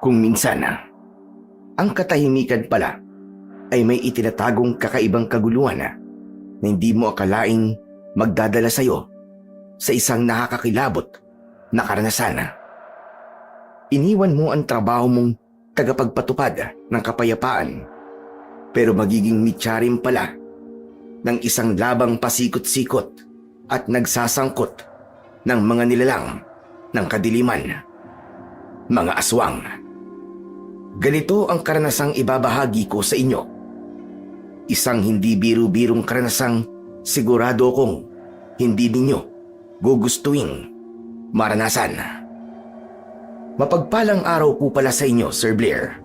Kung minsan, ang katahimikan pala ay may itinatagong kakaibang kaguluhan na hindi mo akalaing magdadala sa'yo sa isang nakakakilabot na karanasan. Iniwan mo ang trabaho mong tagapagpatupad ng kapayapaan, pero magiging mitya rin pala ng isang labang pasikot-sikot at nagsasangkot ng mga nilalang ng kadiliman, mga aswang. Ganito ang karanasang ibabahagi ko sa inyo. Isang hindi biru-birong karanasang sigurado kong hindi ninyo gugustuhin maranasan. Mapagpalang araw po pala sa inyo, Sir Blair,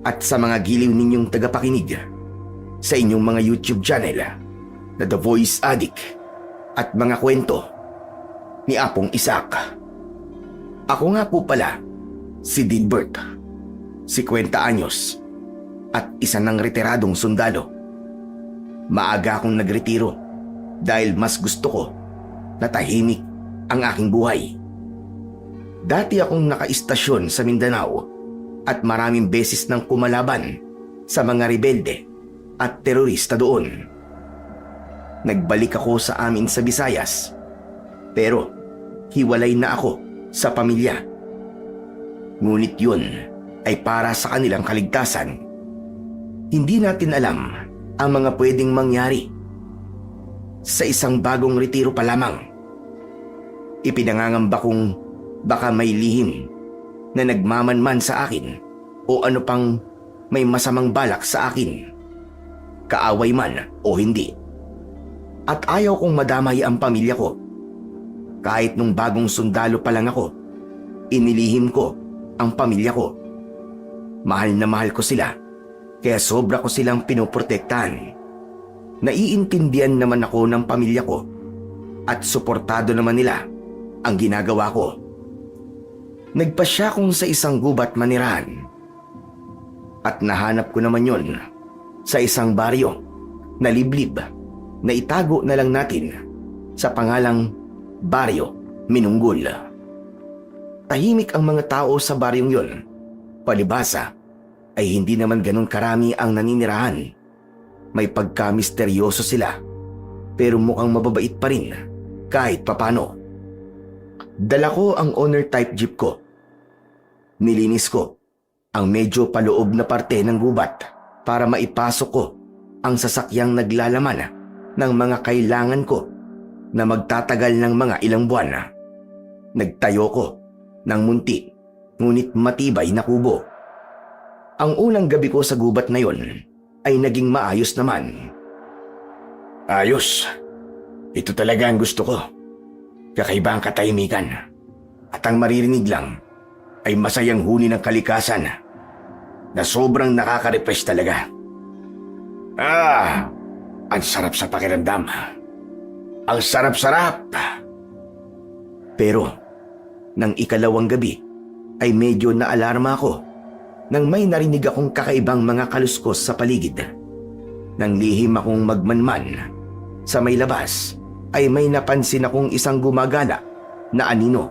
at sa mga giliw ninyong tagapakinig sa inyong mga YouTube channel na The Voice Addict at mga kwento ni Apong Isaac. Ako nga po pala si Dilbert, 50 anyos at isa ng retiradong sundalo. Maaga akong nagretiro dahil mas gusto ko na tahimik ang aking buhay. Dati akong nakaistasyon sa Mindanao at maraming beses nang kumalaban sa mga rebelde at terorista doon. Nagbalik ako sa amin sa Visayas, pero hiwalay na ako sa pamilya. Ngunit yun ay para sa kanilang kaligtasan. Hindi natin alam ang mga pwedeng mangyari. Sa isang bagong retiro pa lamang, ipinangangamba kong baka may lihim na nagmamanman sa akin o ano pang may masamang balak sa akin, kaaway man o hindi. At ayaw kong madamay ang pamilya ko. Kahit nung bagong sundalo pa lang ako, inilihim ko ang pamilya ko. Mahal na mahal ko sila, kaya sobra ko silang pinoprotektahan. Naiintindihan naman ako ng pamilya ko at suportado naman nila ang ginagawa ko. Nagpasya kong sa isang gubat manirahan at nahanap ko naman yon sa isang baryo na liblib na itago na lang natin sa pangalang Baryo Minunggul. Tahimik ang mga tao sa baryong yon. Palibhasa ay hindi naman ganun karami ang naninirahan. May pagka-misteryoso sila, pero mukhang mababait pa rin kahit papano. Dala ko ang owner type jeep ko. Nilinis ko ang medyo paloob na parte ng gubat para maipasok ko ang sasakyang naglalaman ng mga kailangan ko na magtatagal ng mga ilang buwan. Nagtayo ko ng munti ngunit matibay na kubo. Ang unang gabi ko sa gubat na yon ay naging maayos naman. Ayos. Ito talaga ang gusto ko. Kakaiba ang katahimikan. At ang maririnig lang ay masayang huni ng kalikasan na sobrang nakaka-refresh talaga. Ang sarap sa pakiramdam. Ang sarap-sarap. Pero, nang ikalawang gabi, ay medyo naalarma ako nang may narinig akong kakaibang mga kaluskos sa paligid. Nang lihim akong magmanman sa may labas, ay may napansin akong isang gumagala na anino.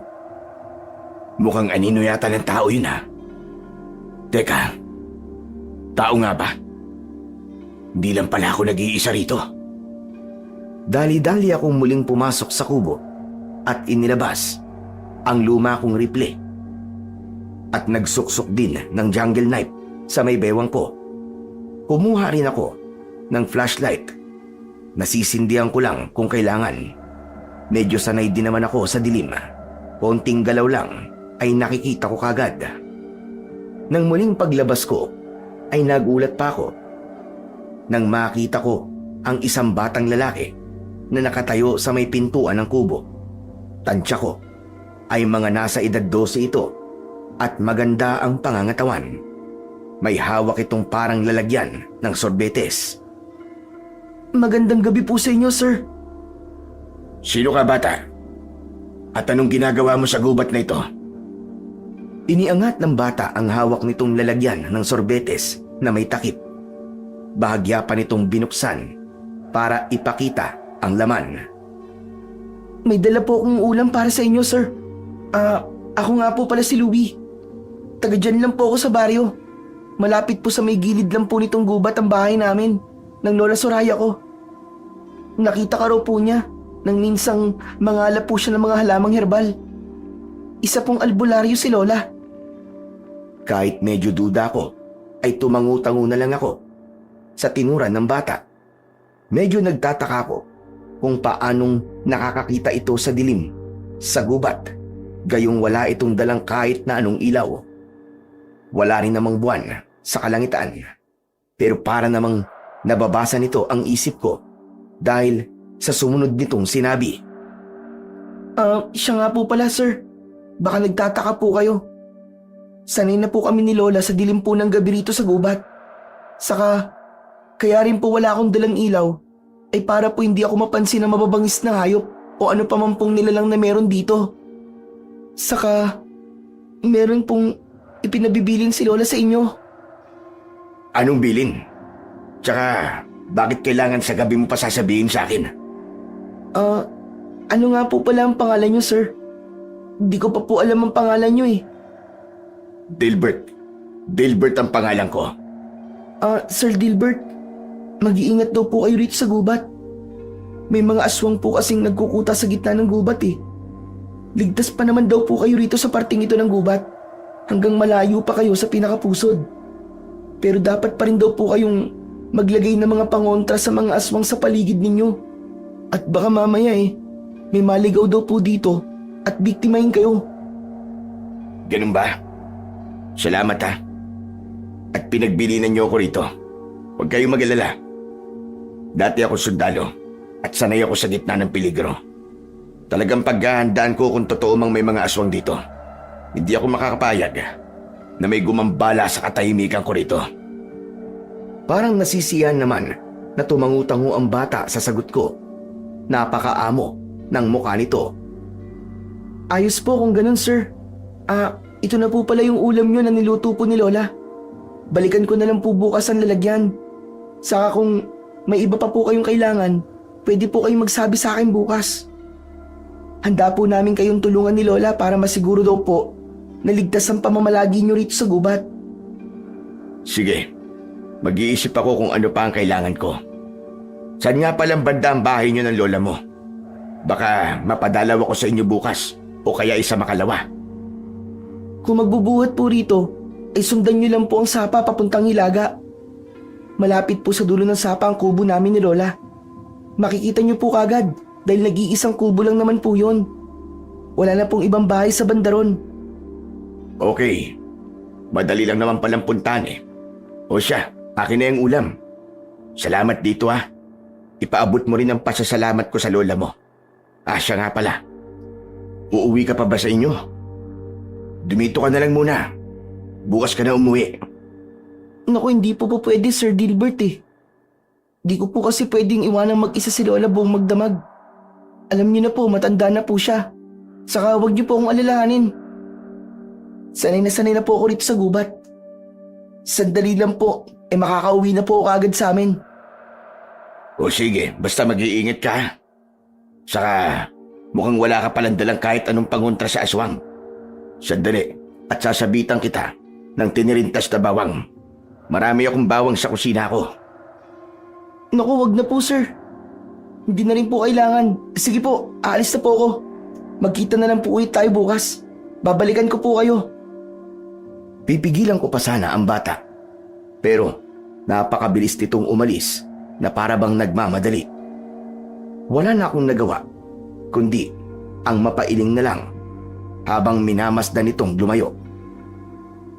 Mukhang anino yata ng tao yun ha. Teka, tao nga ba? Di lang pala ako nag-iisa rito. Dali-dali akong muling pumasok sa kubo at inilabas ang luma kong rifle at nagsuksok din ng jungle knife sa may bewang ko. Kumuha rin ako ng flashlight. Nasisindihan ko lang kung kailangan. Medyo sanay din naman ako sa dilim. Konting galaw lang ay nakikita ko kagad. Nang muling paglabas ko ay nagulat pa ako nang makita ko ang isang batang lalaki na nakatayo sa may pintuan ng kubo. Tansya ko ay mga nasa edad 12 ito at maganda ang pangangatawan. May hawak itong parang lalagyan ng sorbetes. Magandang gabi po sa inyo, sir. Sino ka, bata? At anong ginagawa mo sa gubat na ito? Iniangat ng bata ang hawak nitong lalagyan ng sorbetes na may takip. Bahagya pa nitong binuksan para ipakita ang laman. May dala po akong ulam para sa inyo, sir. Ako nga po pala si Louie. taga dyan lang po ako sa baryo. Malapit po sa may gilid lang po nitong gubat ang bahay namin, ng Lola Soraya ko. Nakita ka raw po niya nang minsang mangalap po siya ng mga halamang herbal. Isa pong albularyo si Lola. Kahit medyo duda ko, ay tumangu-tango na lang ako sa tinuran ng bata. Medyo nagtataka ko kung paanong nakakakita ito sa dilim, sa gubat, gayong wala itong dalang kahit na anong ilaw. Wala rin namang buwan sa kalangitan, pero para namang nababasa nito ang isip ko dahil sa sumunod nitong sinabi. Siya nga po pala, sir. Baka nagtataka po kayo. Sanay na po kami ni Lola sa dilim po ng gabi rito sa gubat. Saka, kaya rin po wala akong dalang ilaw ay para po hindi ako mapansin na mababangis na hayop o ano pa man pong nilalang na meron dito. Saka, meron pong ipinabibilin si Lola sa inyo. Anong bilin? Tsaka, bakit kailangan sa gabi mo pa sasabihin sa akin? Ano nga po pala ang pangalan niyo, sir? Hindi ko pa po alam ang pangalan niyo eh. Dilbert. Dilbert ang pangalan ko. Sir Dilbert, mag-iingat daw po kayo rito sa gubat. May mga aswang po kasing nagkukuta sa gitna ng gubat eh. Ligtas pa naman daw po kayo rito sa parting ito ng gubat. Hanggang malayo pa kayo sa pinakapusod. Pero dapat pa rin daw po kayong maglagay ng mga pangontra sa mga aswang sa paligid ninyo. At baka mamaya may maligaw daw po dito at biktimahin kayo. Ganun ba? Salamat ha. At pinagbilinan niyo ako rito. Huwag kayong mag-alala. Dati ako sundalo at sanay ako sa gitna ng peligro. Talagang paghahandaan ko kung totoo mang may mga aswang dito. Hindi ako makakapayag na may gumambala sa katahimikan ko rito. Parang nasisiyan naman na tumangu-tango ang bata sa sagot ko. Napakaamo ng mukha nito. Ayos po kung ganun, sir. Ito na po pala yung ulam nyo na niluto po ni Lola. Balikan ko na lang po bukas ang lalagyan. Saka kung may iba pa po kayong kailangan, pwede po kayong magsabi sa akin bukas. Handa po namin kayong tulungan ni Lola para masiguro daw po na ligtas ang pamamalagi nyo rito sa gubat. Sige, mag-iisip ako kung ano pa ang kailangan ko. Saan nga palang banda ang bahay nyo ng lola mo? Baka mapadalaw ako sa inyo bukas o kaya isa makalawa. Kung magbubuhat po rito, ay sundan nyo lang po ang sapa papuntang Hilaga. Malapit po sa dulo ng sapa ang kubo namin ni Lola. Makikita nyo po kagad dahil nag-iisang kubo lang naman po yon. Wala na pong ibang bahay sa bandaron. Okay, madali lang naman palang puntahan eh. O siya, akin na yung ulam. Salamat dito ha. Ipaabot mo rin ang pasasalamat ko sa lola mo. Siya nga pala. Uuwi ka pa ba sa inyo? Dumito ka na lang muna. Bukas ka na umuwi. Naku, hindi po pwede, Sir Dilbert eh. Di ko po kasi pwedeng iwanang mag-isa si Lola buong magdamag. Alam niyo na po, matanda na po siya. Saka huwag niyo po akong alalahanin. Sanay na po ako rito sa gubat. Sandali lang po, makakauwi na po ako agad sa amin. O sige, basta mag-iingat ka ha. Saka mukhang wala ka palang dalang kahit anong pangontra sa aswang. Sandali at sasabitan kita ng tinirintas na bawang. Marami akong bawang sa kusina ko. Naku, wag na po, sir. Hindi na rin po kailangan. Sige po, aalis na po ako. Magkita na lang po ulit tayo bukas. Babalikan ko po kayo. Pipigilan ko pa sana ang bata. Pero napakabilis nitong umalis na para bang nagmamadali. Wala na akong nagawa, kundi ang mapailing na lang habang minamasdan nitong lumayo.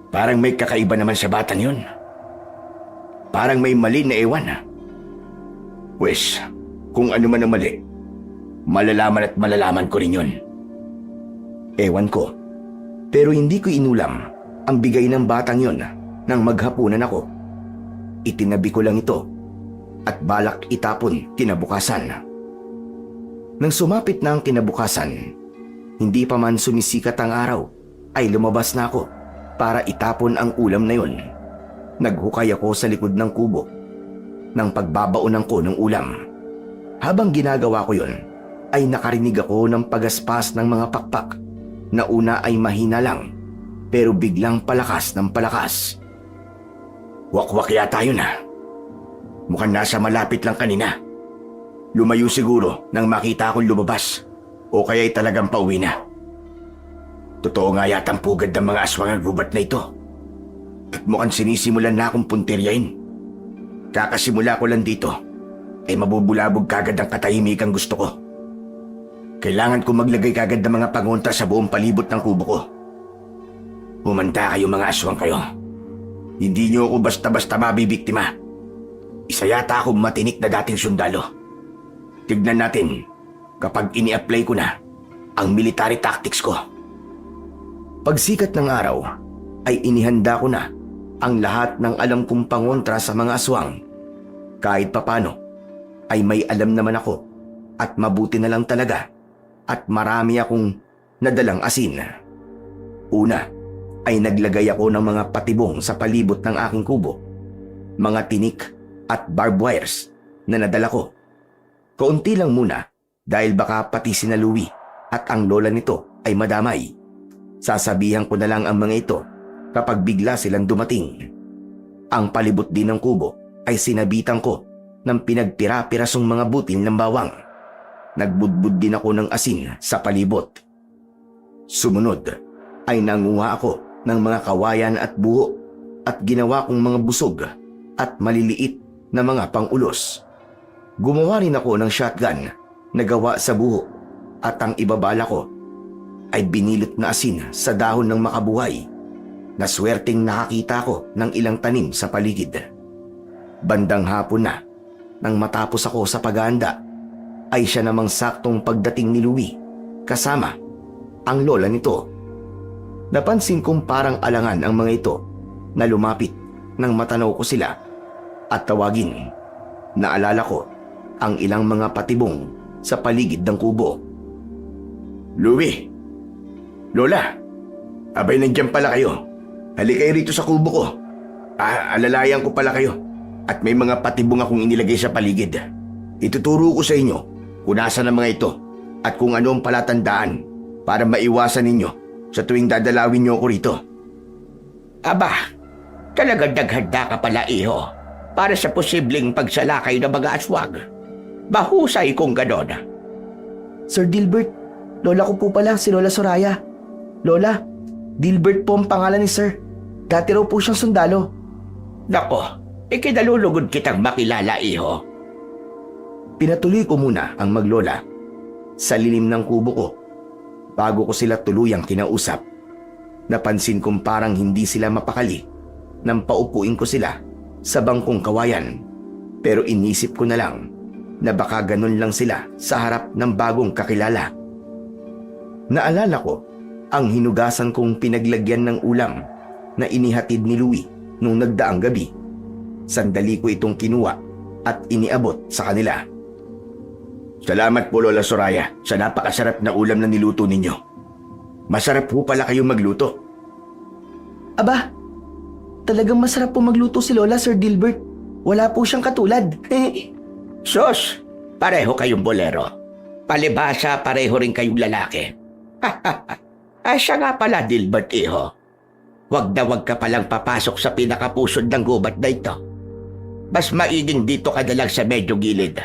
Parang may kakaiba naman sa batang yun. Parang may mali na ewan. Wes, kung ano man ang mali, malalaman at malalaman ko rin yun. Ewan ko, pero hindi ko inulam ang bigay ng batang yun nang maghapunan ako. Itinabi ko lang ito at balak itapon kinabukasan. Nang sumapit na ang kinabukasan, hindi pa man sumisikat ang araw, ay lumabas na ako para itapon ang ulam na yun. Naghukay ako sa likod ng kubo ng pagbabaonan ko ng ulam. Habang ginagawa ko yun, ay nakarinig ako ng pagaspas ng mga pakpak na una ay mahina lang, pero biglang palakas ng palakas. Wakwak yata yun ah. Mukhang nasa malapit lang kanina. Lumayo siguro nang makita akong lumabas o kaya'y talagang pauwi na. Totoo nga yatang pugad ng mga aswang ang gubat na ito. At mukhang sinisimulan na akong puntiryahin. Kakasimula ko lang dito ay mabubulabog kagad ang katahimikang gusto ko. Kailangan ko maglagay kagad ng mga pangontra sa buong palibot ng kubo ko. Humanda kayo mga aswang kayo. Hindi niyo ako basta-basta mabibiktima. Isa yata akong matinik na dating sundalo. Tignan natin kapag ini-apply ko na ang military tactics ko. Pagsikat ng araw ay inihanda ko na ang lahat ng alam kong pangontra sa mga aswang. Kahit papano ay may alam naman ako at mabuti na lang talaga at marami akong nadalang asin. Una ay naglagay ako ng mga patibong sa palibot ng aking kubo, mga tinik at barbed wires na nadala ko. Kaunti lang muna dahil baka pati sina Louie at ang lola nito ay madamay. Sasabihan ko na lang ang mga ito kapag bigla silang dumating. Ang palibot din ng kubo ay sinabitan ko ng pinagpira-pirasong mga butil ng bawang. Nagbudbud din ako ng asin sa palibot. Sumunod ay nanguha ako ng mga kawayan at buho at ginawa kong mga busog at maliliit na mga pangulos. Gumawa rin ako ng shotgun na gawa sa buho at ang ibabala ko ay binilot na asin sa dahon ng makabuhay na swerteng nakakita ko ng ilang tanim sa paligid. Bandang hapon na, nang matapos ako sa paghahanda, ay siya namang saktong pagdating ni Louie kasama ang lola nito. Napansin kong parang alangan ang mga ito na lumapit nang matanaw ko sila at tawagin. Naalala ko ang ilang mga patibong sa paligid ng kubo. Louie! Lola! Abay nandiyan pala kayo. Halika kayo rito sa kubo ko. Alalayan ko pala kayo at may mga patibong akong inilagay sa paligid. Ituturo ko sa inyo kung nasaan ang mga ito at kung ano ang palatandaan para maiwasan ninyo sa tuwing dadalawin niyo ako rito. Aba, talagang naghanda ka pala iho para sa posibleng pagsalakay ng mga aswang. Mahusay kung ganon. Sir Dilbert, lola ko po pala si Lola Soraya. Lola, Dilbert po ang pangalan ni Sir. Dati raw po siyang sundalo. Nako, ikinalulugod kitang makilala iho. Pinatuloy ko muna ang maglola sa lilim ng kubo ko. Bago ko sila tuluyang kinausap, napansin kong parang hindi sila mapakali nang paupuin ko sila sa bangkong kawayan. Pero inisip ko na lang na baka ganun lang sila sa harap ng bagong kakilala. Naalala ko ang hinugasan kong pinaglagyan ng ulam na inihatid ni Louie nung nagdaang gabi. Sandali ko itong kinuha at iniabot sa kanila. Salamat po Lola Soraya sa napakasarap na ulam na niluto ninyo. Masarap po pala kayong magluto. Aba, talagang masarap po magluto si Lola, Sir Dilbert. Wala po siyang katulad. Sos, pareho kayong bolero. Palibhasa pareho rin kayong lalaki. Ay siya nga pala Dilbert iho. Wag na wag ka palang papasok sa pinakapusod ng gubat na ito. Mas maiging dito ka na lang sa medyo gilid.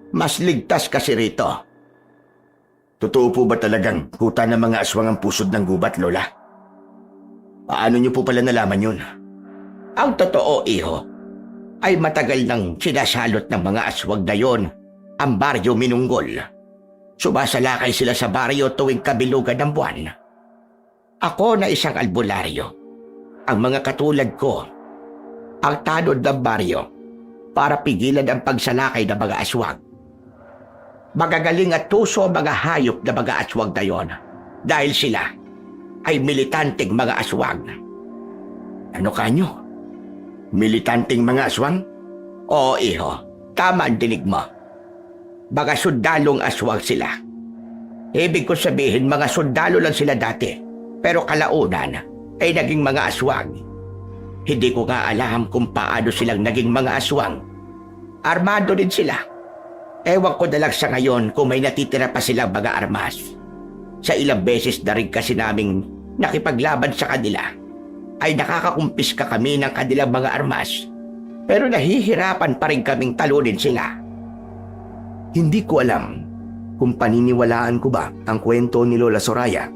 Mas ligtas kasi rito. Totoo po ba talagang kuta ng mga aswang ang pusod ng gubat, Lola? Paano niyo po pala nalaman yun? Ang totoo, iho, ay matagal nang sinasalot ng mga aswang na yon ang Baryo Minunggol. Sumasalakay sila sa baryo tuwing kabilugan ng buwan. Ako na isang albularyo. Ang mga katulad ko, ang tanod ng baryo para pigilan ang pagsalakay ng mga aswang. Magagaling at tuso mga hayop na mga aswang na yon dahil sila ay militanteng mga aswang. Ano kanyo? Militanteng mga aswang? Oo, iho. Tama ang dinig mo. Mga sundalong aswang sila. Ibig ko sabihin mga sundalo lang sila dati, pero kalaunan ay naging mga aswang. Hindi ko nga alam kung paano silang naging mga aswang. Armado din sila. Ewan ko na lang sa ngayon kung may natitira pa silang mga armas. Sa ilang beses na rin kasi naming nakipaglaban sa kanila, ay nakakakumpiska kami ng kanilang mga armas. Pero nahihirapan pa rin kaming talunin sila. Hindi ko alam kung paniniwalaan ko ba ang kwento ni Lola Soraya.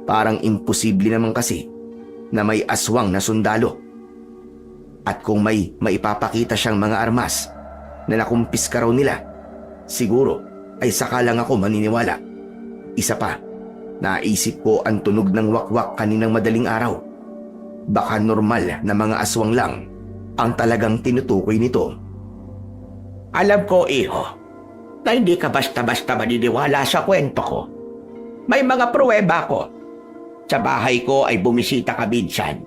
Parang imposible naman kasi na may aswang na sundalo. At kung may maipapakita siyang mga armas na nakumpiska raw nila, siguro ay saka lang ako maniniwala. Isa pa, naisip ko ang tunog ng wakwak kaninang madaling araw. Baka normal na mga aswang lang ang talagang tinutukoy nito. Alam ko, iho, na hindi ka basta-basta maniniwala sa kwento ko. May mga pruweba ko. Sa bahay ko ay bumisita ka minsan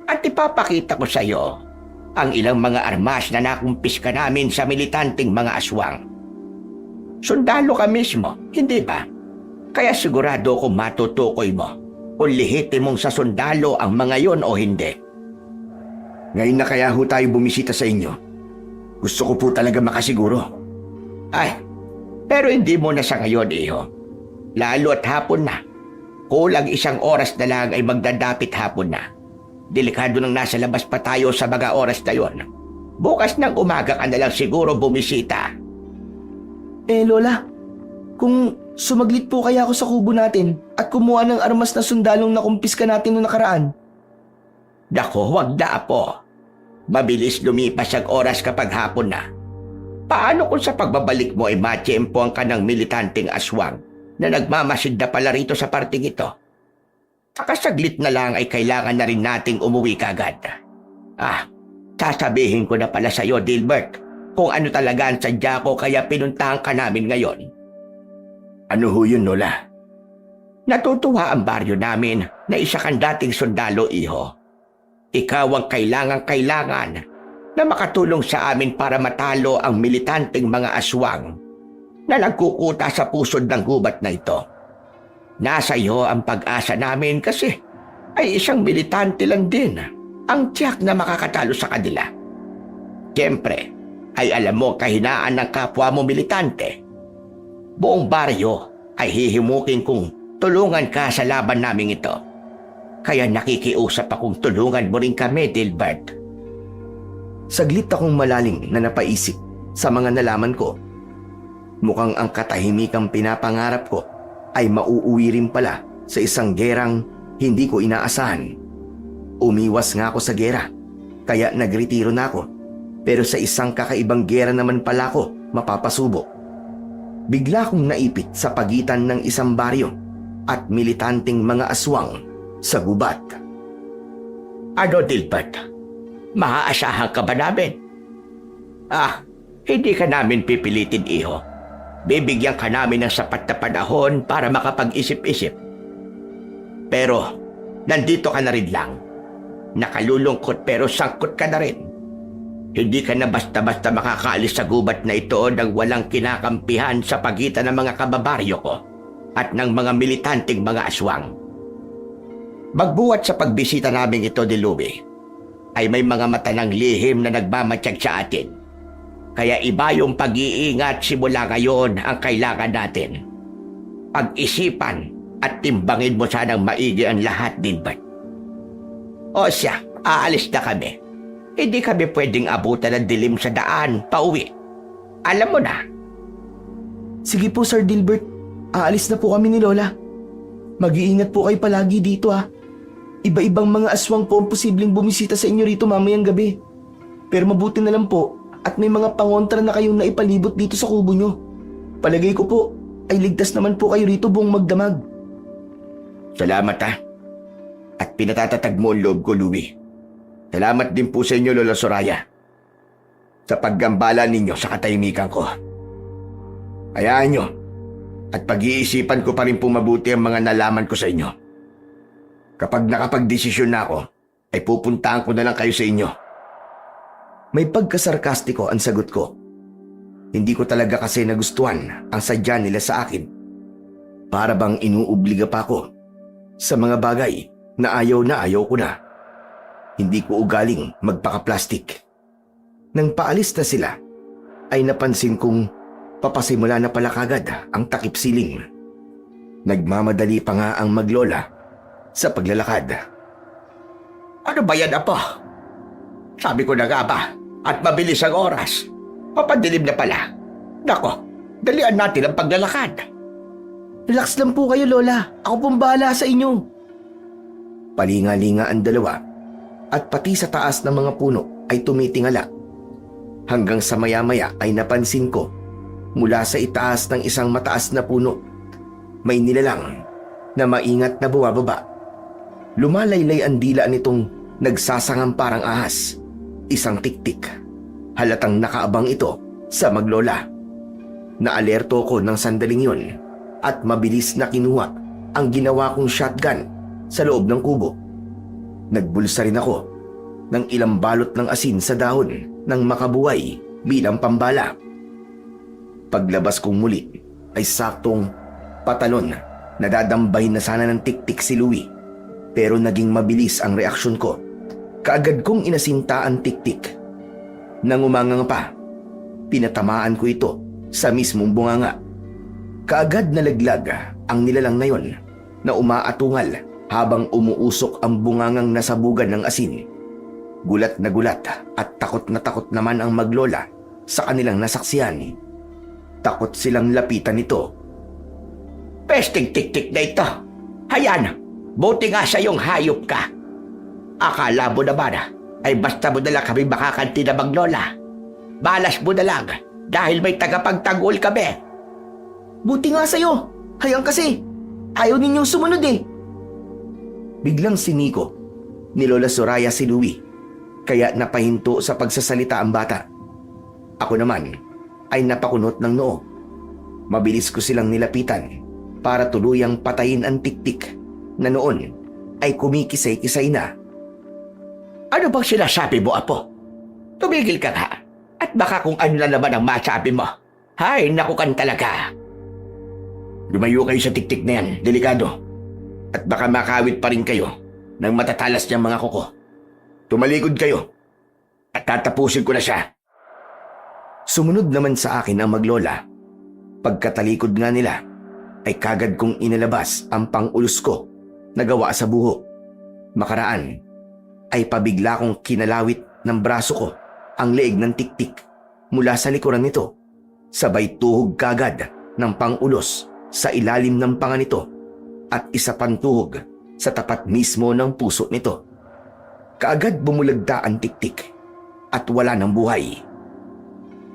at ipapakita ko sa iyo ang ilang mga armas na nakumpiska namin sa militanteng mga aswang. Sundalo ka mismo, hindi ba? Kaya sigurado kung matutukoy mo kung lehitimong sa sundalo ang mga yon o hindi. Ngayon na kaya ho tayo bumisita sa inyo. Gusto ko po talaga makasiguro. Ay, pero hindi mo na sa ngayon, iho. Lalo at hapon na. Kulang 1 oras na lang ay magdadapit hapon na. Delikado nang nasa labas pa tayo sa mga oras na yon. Bukas ng umaga ka na lang siguro bumisita. Lola, kung sumaglit po kaya ako sa kubo natin at kumuha ng armas na sundalong nakumpiska natin noong nakaraan. Dako, wag na, apo. Mabilis lumipas ang oras kapag hapon na. Paano kung sa pagbabalik mo ay matiyempohan ka ng militanteng aswang na nagmamasid na pala rito sa parting ito? Sakasaglit na lang ay kailangan na rin nating umuwi kagad. Sasabihin ko na pala sa iyo, Dilbert, kung ano talaga ang sadya ko kaya pinuntahan ka namin ngayon. Ano ho yun, Lola? Natutuwa ang baryo namin na isa kang dating sundalo, iho. Ikaw ang kailangan na makatulong sa amin para matalo ang militanteng mga aswang na nagkukuta sa pusod ng gubat na ito. Nasa iyo ang pag-asa namin kasi ay isang militante lang din ang tiyak na makakatalo sa kanila. Siyempre, ay alam mo kahinaan ng kapwa mo militante. Buong baryo ay hihimukin kung tulungan ka sa laban naming ito. Kaya nakikiusap akong tulungan mo rin kami, Dilbert. Saglit akong malalim na napaisip sa mga nalaman ko. Mukhang ang katahimikang pinapangarap ko ay mauuwi rin pala sa isang gerang hindi ko inaasahan. Umiwas nga ako sa gera, kaya nagretiro na ako. Pero sa isang kakaibang gera naman pala ako mapapasubo. Bigla kong naipit sa pagitan ng isang baryo at militanteng mga aswang sa gubat. Ano, Dilbert? Maaasahan ka ba namin? Hindi ka namin pipilitin, iho. Bibigyan ka namin ng sapat na panahon para makapag-isip-isip. Pero, nandito ka na rin lang. Nakalulungkot pero sangkot ka na rin. Hindi ka na basta-basta makakaalis sa gubat na ito nang walang kinakampihan sa pagitan ng mga kababaryo ko at ng mga militanteng mga aswang. Magbuwat sa pagbisita namin ito, Diluwi, ay may mga mata ng lihim na nagmamatsyag sa atin. Kaya iba yung pag-iingat simula ngayon ang kailangan natin. Pag-isipan at timbangin mo sanang maigi ang lahat, Dilbert. O siya, aalis na kami. Hindi kami pwedeng abutan ng dilim sa daan, pauwi. Alam mo na. Sige po, Sir Dilbert. Aalis na po kami ni Lola. Mag-iingat po kayo palagi dito, Iba-ibang mga aswang po ang posibleng bumisita sa inyo rito mamayang gabi. Pero mabuti na lang po at may mga pangontra na kayong naipalibot dito sa kubo nyo. Palagay ko po ay ligtas naman po kayo rito buong magdamag. Salamat, At pinatatatag mo ang loob ko, Louie. Salamat din po sa inyo, Lola Soraya, sa paggambala ninyo sa katahimikan ko. Hayaan nyo at pag-iisipan ko pa rin po mabuti ang mga nalaman ko sa inyo. Kapag nakapag-desisyon na ako, ay pupuntahan ko na lang kayo sa inyo. May pagkasarkastiko ang sagot ko. Hindi ko talaga kasi nagustuhan ang sadya nila sa akin. Para bang inuobliga pa ako sa mga bagay na ayaw ko na. Hindi ko ugaling magpaka-plastic. Nang paalis na sila, ay napansin kong papasimula na pala kagad ang takip siling. Nagmamadali pa nga ang maglola sa paglalakad. Ano ba yan, Apo? Sabi ko na nga ba, at mabilis ang oras. Papadilim na pala. Nako, dalian natin ang paglalakad. Relax lang po kayo, Lola. Ako pong bahala sa inyo. Palinga-linga ang dalawa at pati sa taas ng mga puno ay tumitingala. Hanggang sa maya-maya ay napansin ko mula sa itaas ng isang mataas na puno, may nilalang na maingat na bumababa. Lumalaylay ang dila nitong nagsasangang parang ahas. Isang tiktik. Halatang nakaabang ito sa maglola. Naalerto ko ng sandaling yun at mabilis na kinuha ang ginawa kong shotgun sa loob ng kubo. Nagbulsa rin ako ng ilang balot ng asin sa dahon ng makabuhay bilang pambala. Paglabas kong muli ay saktong patalon na dadambahin na sana ng tiktik si Louie, pero naging mabilis ang reaksyon ko. Kaagad kong inasinta ang tiktik. Nang umangang pa, pinatamaan ko ito sa mismong bunganga. Kaagad nalaglag ang nilalang na yon na umaatungal habang umuusok ang bungangang nasabugan ng asin. Gulat na gulat at takot na takot naman ang maglola sa kanilang nasaksihan. Takot silang lapitan nito. Pesting tik-tik na ito. Hayan, buti nga sa iyong hayop ka. Akala mo naman ay basta mo na lang kami makakanti na maglola. Balas mo na lang dahil may tagapagtanggol kami. Buti nga sa'yo. Hayang kasi. Ayaw ninyong sumunod eh. Biglang siniko ni Lola Soraya si Louie, kaya napahinto sa pagsasalita ang bata. Ako naman ay napakunot ng noo. Mabilis ko silang nilapitan para tuluyang patayin ang tiktik na noon ay kumikisay-kisay na. Ano bang sinasabi mo, Apo? Tumigil ka nga. At baka kung ano na naman ang masabi mo. Hay, nakukan talaga. Lumayo kayo sa tiktik na yan, delikado. At baka makawit pa rin kayo ng matatalas niyang mga kuko. Tumalikod kayo at tatapusin ko na siya. Sumunod naman sa akin ang maglola. Pagkatalikod nga nila, ay kagad kong inilabas ang pang-ulos ko na gawa sa buho. Makaraan, ay pabigla kong kinalawit ng braso ko ang leeg ng tiktik mula sa likuran nito. Sabay tuhog kagad ng pang-ulos sa ilalim ng panga nito at isa pang tuhog sa tapat mismo ng puso nito. Kaagad bumulagta ang tiktik at wala ng buhay.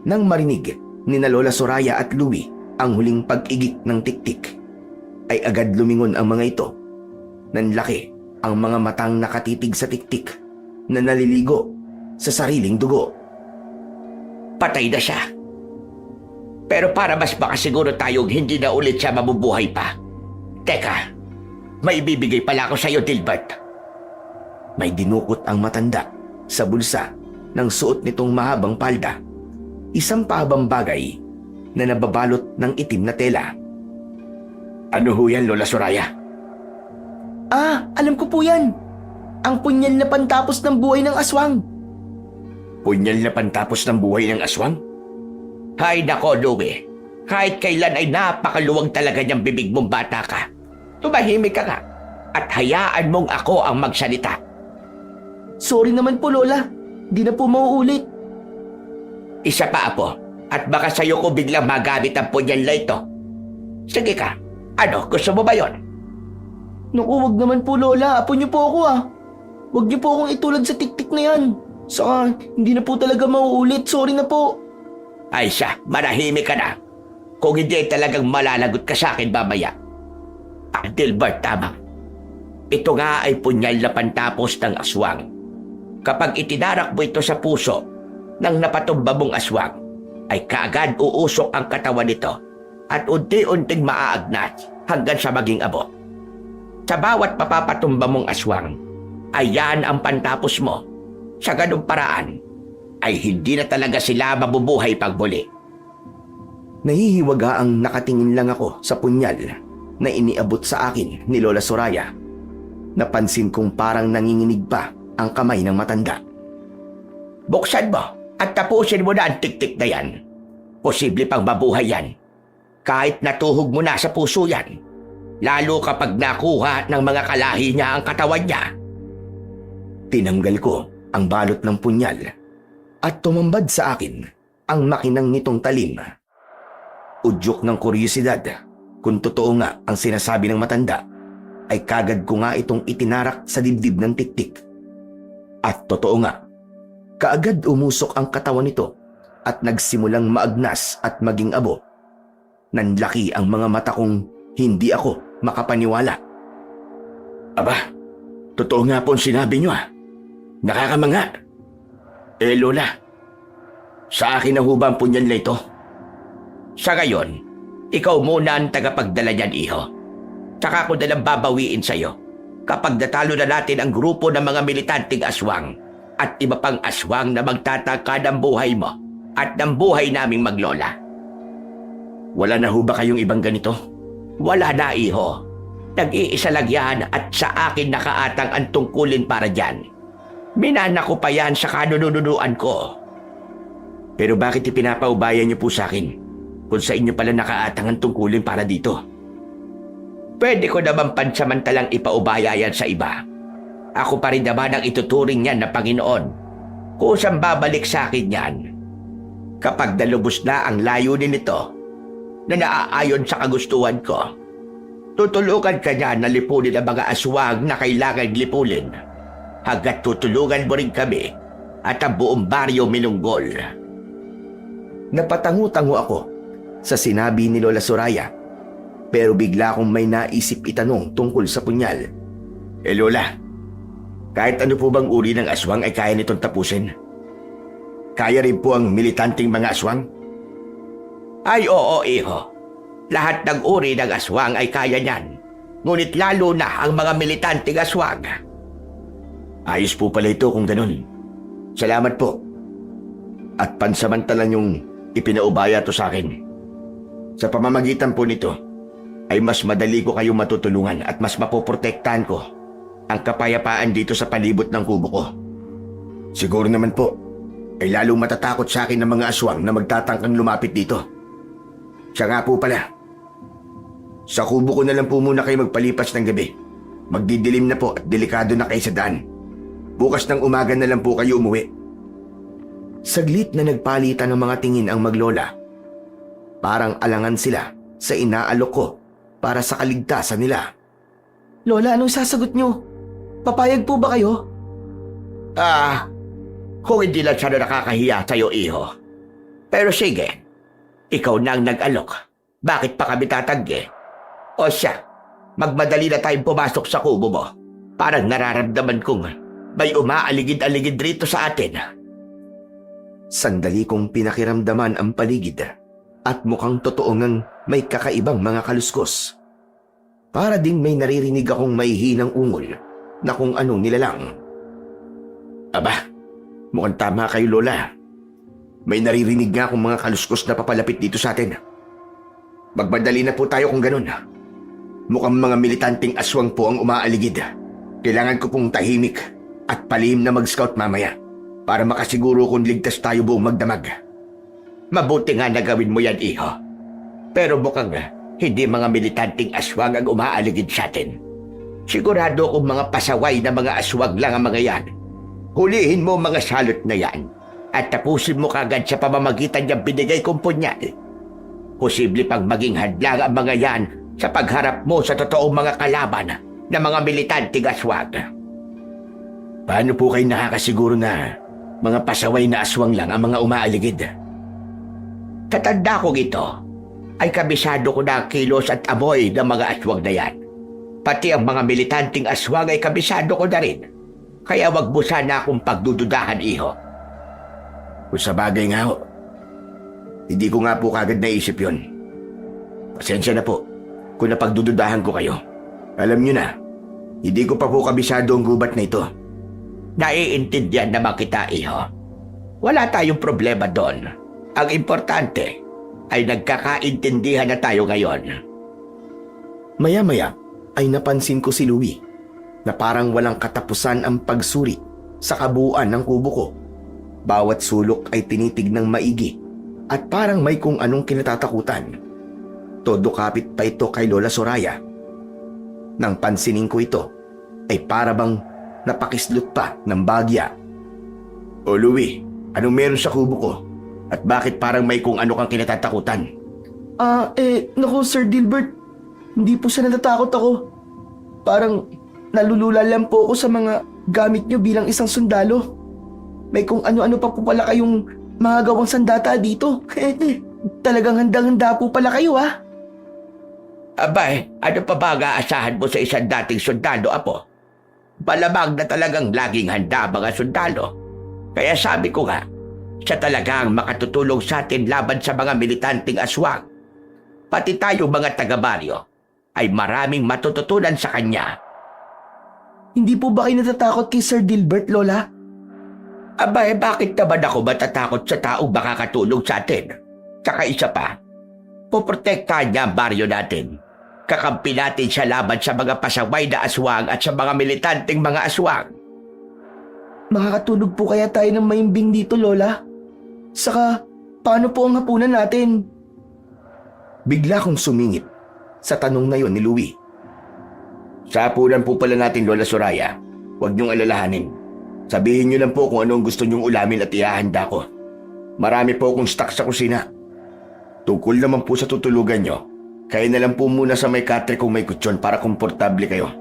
Nang marinig ni na Lola Soraya at Louie ang huling pag-igik ng tiktik, ay agad lumingon ang mga ito. Nanlaki ang mga matang nakatitig sa tiktik na naliligo sa sariling dugo. Patay na siya. Pero para mas makasiguro tayong hindi na ulit siya mabubuhay pa. Teka, may ibibigay pala ako sa iyo, Dilbert. May dinukot ang matanda sa bulsa ng suot nitong mahabang palda. Isang pahabang bagay na nababalot ng itim na tela. Ano ho yan, Lola Soraya? Ah, alam ko po yan. Ang punyal na pantapos ng buhay ng aswang. Punyal na pantapos ng buhay ng aswang? Hay nako, Louie. Kahit kailan ay napakaluwag talaga niyang bibig mong bata ka. Tumahimik ka nga at hayaan mong ako ang magsalita. Sorry naman po, Lola. Di na po mauulit. Isa pa, Apo. At baka sa'yo ko biglang magamit ang punyal na ito. Sige ka. Ano, gusto mo ba yon? Naku, wag naman po, Lola. Apo niyo po ako ah. Wag niyo po akong itulad sa tiktik na yan. Saka, hindi na po talaga mauulit. Sorry na po. Ay siya, manahimik ka na. Kung hindi talagang malalagot ka sa akin mamaya. Dilbert, tama. Ito nga ay punyal na pantapos ng aswang. Kapag itinarak mo ito sa puso ng napatumba mong aswang, ay kaagad uusok ang katawan nito at unti-unting maaagnat hanggang sa maging abot. Sa bawat mapapatumba mong aswang, ay yan ang pantapos mo. Sa ganung paraan, ay hindi na talaga sila mabubuhay pagbuli. Nahihiwaga ang nakatingin lang ako sa punyal na iniabot sa akin ni Lola Soraya. Napansin kong parang nanginginig pa ang kamay ng matanda. Buksan mo at tapusin mo na ang tiktik na yan. Posible pang mabuhay yan. Kahit natuhog mo na sa puso yan. lalo kapag nakuha ng mga kalahi niya ang katawan niya. Tinanggal ko ang balot ng punyal at tumambad sa akin ang makinang nitong talim. Udyok ng kuryosidad kung totoo nga ang sinasabi ng matanda, ay kagad ko nga itong itinarak sa dibdib ng tiktik. At totoo nga, kaagad umusok ang katawan nito at nagsimulang maagnas at maging abo. Nanlaki ang mga mata kong hindi ako makapaniwala. Aba, totoo nga po ang sinabi niyo ah. Nakakamanga. Lola, sa akin na ho ba ang punyal na ito? Sa ngayon, ikaw muna ang tagapagdala niyan, iho. Tsaka ko nalang babawiin sa'yo kapag natalo na natin ang grupo ng mga militanteng aswang at iba pang aswang na magtataka ng buhay mo at ng buhay naming maglola. Wala na ho ba kayong ibang ganito? Wala na, iho. Nag-iisa lang yan at sa akin nakaatang ang tungkulin para dyan. Minana ko pa yan sa kanununuan ko. Pero bakit ipinapaubayan niyo po sa akin kung sa inyo pala nakaatang ang tungkulin para dito? Pwede ko naman pansamantalang ipaubaya yan sa iba. Ako pa rin naman ang ituturing niyan na Panginoon. Kusang babalik sa akin yan. Kapag nalubos na ang layunin nito na naaayon sa kagustuhan ko, tutulungan ka niya na lipunin ang mga aswang na kailangan lipulin. Hanggat tutulungan mo rin kami at ang buong baryo minunggol. Napatango-tango ako sa sinabi ni Lola Soraya, pero bigla akong may naisip itanong tungkol sa punyal. Lola, kahit ano po bang uri ng aswang ay kaya nitong tapusin? Kaya rin po ang militanteng mga aswang? Ay oo, iho. Lahat ng uri ng aswang ay kaya niyan. Ngunit lalo na ang mga militanteng aswang. Ayos po pala ito kung ganun. Salamat po. At pansamantalan yung ipinaubaya to sa akin. Sa pamamagitan po nito, ay mas madali ko kayong matutulungan at mas mapoprotektahan ko ang kapayapaan dito sa palibot ng kubo ko. Siguro naman po, ay lalong matatakot sa akin ng mga aswang na magtatangkang lumapit dito. Siya nga po pala. Sa kubo ko na lang po muna kayo magpalipas ng gabi. Magdidilim na po at delikado na kayo sa daan. Bukas ng umaga na lang po kayo umuwi. Saglit na nagpalitan ng mga tingin ang maglola. Parang alangan sila sa inaalok ko para sa kaligtasan nila. Lola, anong sasagot nyo? Papayag po ba kayo? Kung hindi lang siya na nakakahiya sa'yo, iho. Pero sige, ikaw na ang nag-alok. Bakit pa kami tatanggi? O siya, magmadali na tayong pumasok sa kubo mo. Parang nararamdaman kong may umaaligid-aligid rito sa atin. Sandali kong pinakiramdaman ang paligid at mukhang totoo ngang may kakaibang mga kaluskos. Para ding may naririnig akong maihinang ungol na kung anong nilalang. Aba, mukhang tama kayo, Lola. May naririnig nga akong mga kaluskos na papalapit dito sa atin. Magmadali na po tayo kung ganun. Mukhang mga militanteng aswang po ang umaaligid. Kailangan ko pong tahimik at palihim na mag-scout mamaya para makasiguro kung ligtas tayo buong magdamag. Mabuti nga na gawin mo yan, iho. Pero mukhang hindi mga militanteng aswang ang umaaligid sa atin. Sigurado kung mga pasaway na mga aswang lang ang mga yan. Hulihin mo mga salot na yan at tapusin mo kagad sa pamamagitan niyang binigay kong punyal. Posible pang maging hadlang ang mga yan sa pagharap mo sa totoong mga kalaban na mga militanteng aswang. Paano po kayo nakakasiguro na mga pasaway na aswang lang ang mga umaaligid? Tatanda kong ito ay kabisado ko na ang kilos at amoy ng mga aswang na yan. Pati ang mga militanteng aswang ay kabisado ko na rin. Kaya wag mo sana akong pagdududahan, iho. Kung sa bagay nga ho, hindi ko nga po kagad naisip yun. Pasensya na po kung napagdududahan ko kayo. Alam nyo na, hindi ko pa po kabisado ang gubat na ito. Naiintindihan naman kita, iho. Wala tayong problema doon. Ang importante ay nagkakaintindihan na tayo ngayon. Maya-maya ay napansin ko si Louie na parang walang katapusan ang pagsuri sa kabuuan ng kubo ko. Bawat sulok ay tinitig ng maigi at parang may kung anong kinatatakutan. Todo kapit pa ito kay Lola Soraya Nang pansinin ko ito, ay para bang napakislot pa ng bagya. O Louie, anong meron sa kubo ko? At bakit parang may kung ano kang kinatatakutan? Naku Sir Dilbert, hindi po sa natatakot ako. Parang nalulula lang po ako sa mga gamit nyo bilang isang sundalo. May kung ano-ano pa po pala kayong mga gawang sandata dito. Talagang handang-handa po pala kayo ah. Abay, ano pa ba aasahan mo sa isang dating sundalo, Apo? Malamang na talagang laging handa mga sundalo. Kaya sabi ko nga, siya talagang makatutulong sa atin laban sa mga militanteng aswang. Pati tayo mga taga-baryo ay maraming matututunan sa kanya. Hindi po ba kayo natatakot kay Sir Dilbert, Lola? Abay, bakit naman ako matatakot sa taong makakatulong sa atin? Tsaka isa pa, poprotektahan niya ang baryo natin. Kakampi natin siya laban sa mga pasaway na aswang at sa mga militanteng mga aswang. Makakatulog po kaya tayo ng maimbing dito, Lola? Saka, paano po ang hapunan natin? Bigla kong sumingit sa tanong na yon ni Louie. Sa hapunan po pala natin, Lola Soraya. Huwag niyong alalahanin. Sabihin niyo lang po kung ano ang gusto niyong ulamin at ihahanda ko. Marami po akong stock sa kusina. Tungkol naman po sa tutulugan niyo, kaya na lang po muna sa may katre kung may kutsyon para komportable kayo.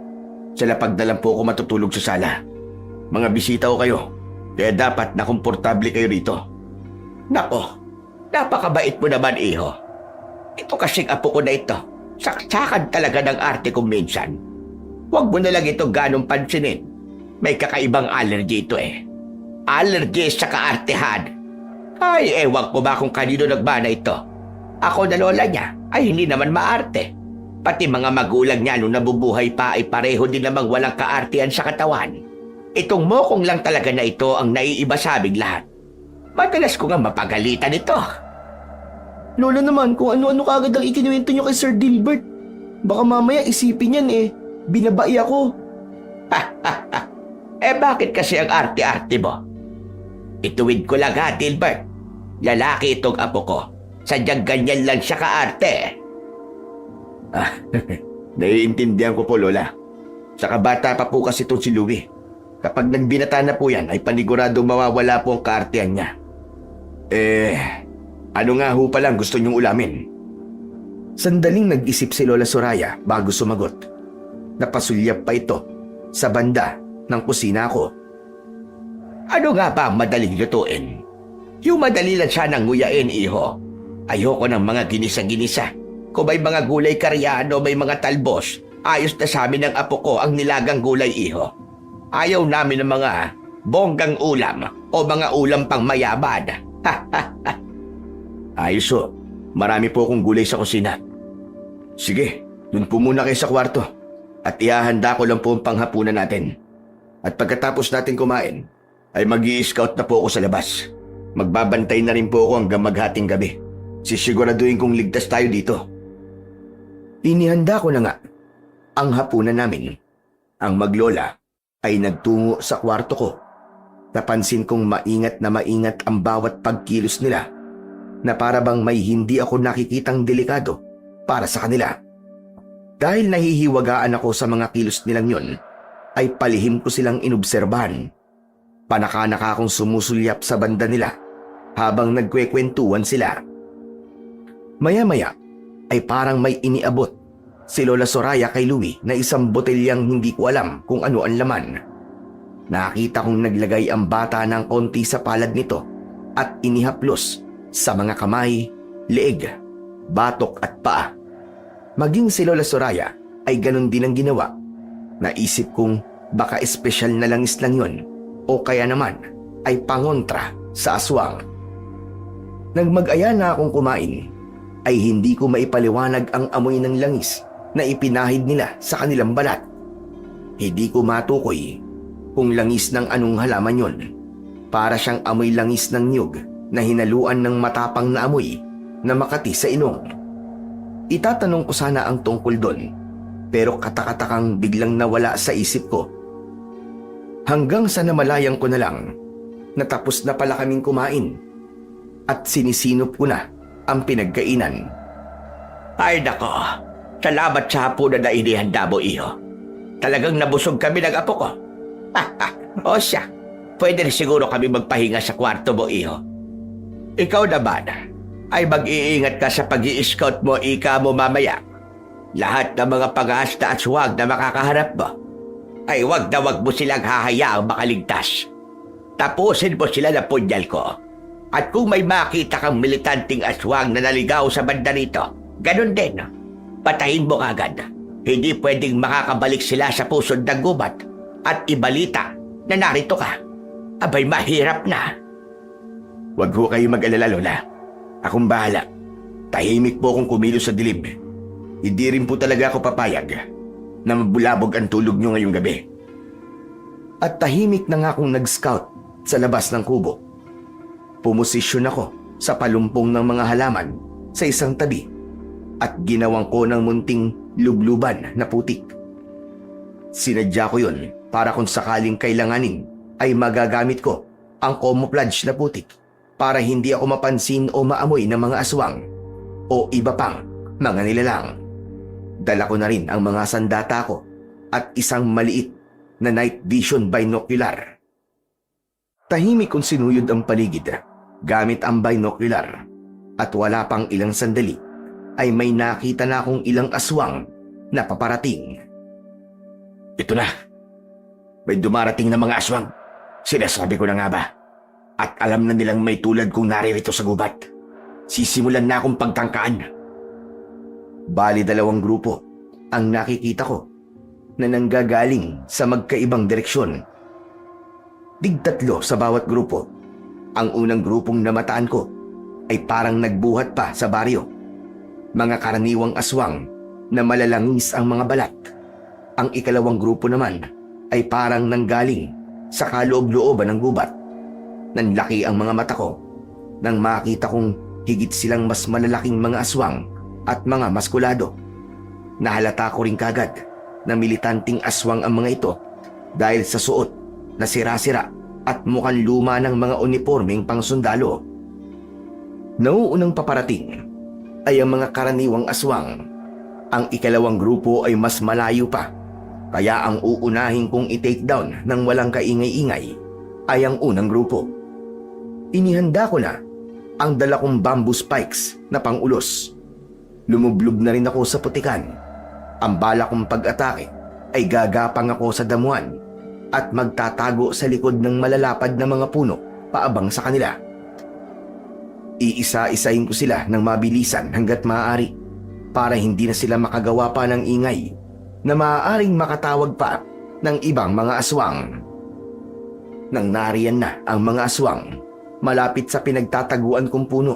Sa lapag na lang po ako matutulog sa sala. Mga bisita ko kayo, kaya dapat na komportable kayo rito. Nako, napakabait mo naman, iho. Ito kasing apo ko na ito. Saksakan talaga ng arte ko minsan. Huwag mo na lang ito ganong pansinin. May kakaibang allergy ito eh. Allergy sa kaartehan. Ay, ewan ko ba kung kanino nagmana ito. Ako na lola niya ay hindi naman maarte. Pati mga magulang niya nung nabubuhay pa ay pareho din namang walang kaartehan sa katawan. Itong mokong lang talaga na ito ang naiiba sa aming lahat. Madalas ko nga mapagalitan ito. Lola naman, kung ano-ano kagad ang ikinuwento nyo kay Sir Dilbert. Baka mamaya isipin yan binabai ako. Bakit kasi ang arte-arte mo? Ituwid ko lang ha, Dilbert. Lalaki itong apo ko. Sadyang ganyan lang siya kaarte. Naiintindihan ko po, Lola. Saka bata pa po kasi itong si Louie. Kapag nagbinata na po yan, ay panigurado mawawala po ang kaartehan niya. Ano nga ho palang gusto niyong ulamin? Sandaling nag-isip si Lola Soraya bago sumagot. Napasulyap pa ito sa banda ng kusina ko. Ano nga ba ang madaling lutuin? Yung madali lang siya nang nguyain, iho. Ayoko ng mga ginisa-ginisa. Kung may mga gulay karyano, may mga talbos, ayos na sa amin ng apo ko ang nilagang gulay, iho. Ayaw namin ng mga bonggang ulam o mga ulam pang mayaman. Ayos ho. Marami po akong gulay sa kusina. Sige, dun po muna kayo sa kwarto. At ihahanda ko lang po ang panghapunan natin. At pagkatapos natin kumain, ay mag-i-scout na po ako sa labas. Magbabantay na rin po ako hanggang maghating gabi. Sisiguraduhin kong ligtas tayo dito. Inihanda ko na nga ang hapunan namin. Ang maglola ay nagtungo sa kwarto ko. Napansin kong maingat na maingat ang bawat pagkilos nila na para bang may hindi ako nakikitang delikado para sa kanila. Dahil nahihiwagaan ako sa mga kilos nilang yon, ay palihim ko silang inobserbahan. Panaka-naka akong sumusulyap sa banda nila habang nagkwekwentuhan sila. Maya-maya ay parang may iniabot si Lola Soraya kay Louie na isang botelyang hindi ko alam kung ano ang laman. Nakita kong naglagay ang bata ng konti sa palad nito at inihaplos sa mga kamay, leeg, batok at paa. Maging si Lola Soraya ay ganun din ang ginawa. Naisip kong baka espesyal na langis lang yun o kaya naman ay pangontra sa aswang. Nang mag-aya na akong kumain, ay hindi ko maipaliwanag ang amoy ng langis na ipinahid nila sa kanilang balat. Hindi ko matukoy kung langis ng anong halaman yon. Para siyang amoy langis ng niyog na hinaluan ng matapang na amoy na makati sa inong. Itatanong ko sana ang tungkol doon, pero katakatakang biglang nawala sa isip ko. Hanggang sa namalayan ko na lang, natapos na pala kaming kumain at sinisinop ko na ang pinagkainan. Ay nako, salamat sa hapunan na inihanda mo, iho. talagang nabusog kami ng apo ko. O siya, pwede rin siguro kami magpahinga sa kwarto mo, iho. Ikaw naman, ay mag-iingat ka sa pag-i-scout mo, ika mo mamaya. Lahat ng mga pag-aasta at swag na makakaharap mo, ay wag na wag mo silang hahayaang makaligtas. Tapusin mo sila na punyal ko. At kung may makita kang militanting aswang na naligaw sa banda rito, ganun din. Patayin mo agad. Hindi pwedeng makakabalik sila sa pusod ng gubat at ibalita na narito ka. Abay, mahirap na. Huwag ho kayo mag-alala, Lola. Akong bahala. Tahimik po akong kumilos sa dilim. Hindi rin po talaga ako papayag na mabulabog ang tulog nyo ngayong gabi. At tahimik na nga akong nag-scout sa labas ng kubo. Pumosisyon ako sa palumpong ng mga halaman sa isang tabi at ginawang ko ng munting lubluban na putik. Sinadya ko yun para kung sakaling kailanganin ay magagamit ko ang camouflage na putik para hindi ako mapansin o maamoy ng mga aswang o iba pang mga nilalang. Dala ko na rin ang mga sandata ko at isang maliit na night vision binocular. Tahimik kong sinuyod ang paligid gamit ang binocular at wala pang ilang sandali ay may nakita na akong ilang aswang na paparating. Ito na. May dumarating na mga aswang. Sinasabi ko na nga ba? At alam na nilang may tulad kong naririto sa gubat. Sisimulan na akong pagtangkaan. Bali 2 grupo ang nakikita ko na nanggagaling sa magkaibang direksyon. 3 sa bawat grupo. Ang unang grupong namataan ko ay parang nagbuhat pa sa baryo. Mga karaniwang aswang na malalangis ang mga balat. Ang ikalawang grupo naman ay parang nanggaling sa kaloob-looban ng gubat. Nanlaki ang mga mata ko nang makita kong higit silang mas malalaking mga aswang at mga maskulado. Nahalata ko rin kagad na militanting aswang ang mga ito dahil sa suot na sira-sira at mukhang luma ng mga unipormeng pangsundalo. Nauunang paparating ay ang mga karaniwang aswang. Ang ikalawang grupo ay mas malayo pa, kaya ang uunahin kong i-take down ng walang kaingay-ingay ay ang unang grupo. Inihanda ko na ang dala kong bamboo spikes na pangulos. Lumublob na rin ako sa putikan. Ang bala kong pag-atake ay gagapang ako sa damuhan at magtatago sa likod ng malalapad na mga puno paabang sa kanila. Iisa-isahin ko sila ng mabilisan hanggat maaari para hindi na sila makagawa pa ng ingay na maaaring makatawag pa ng ibang mga aswang. Nang nariyan na ang mga aswang malapit sa pinagtataguan kong puno,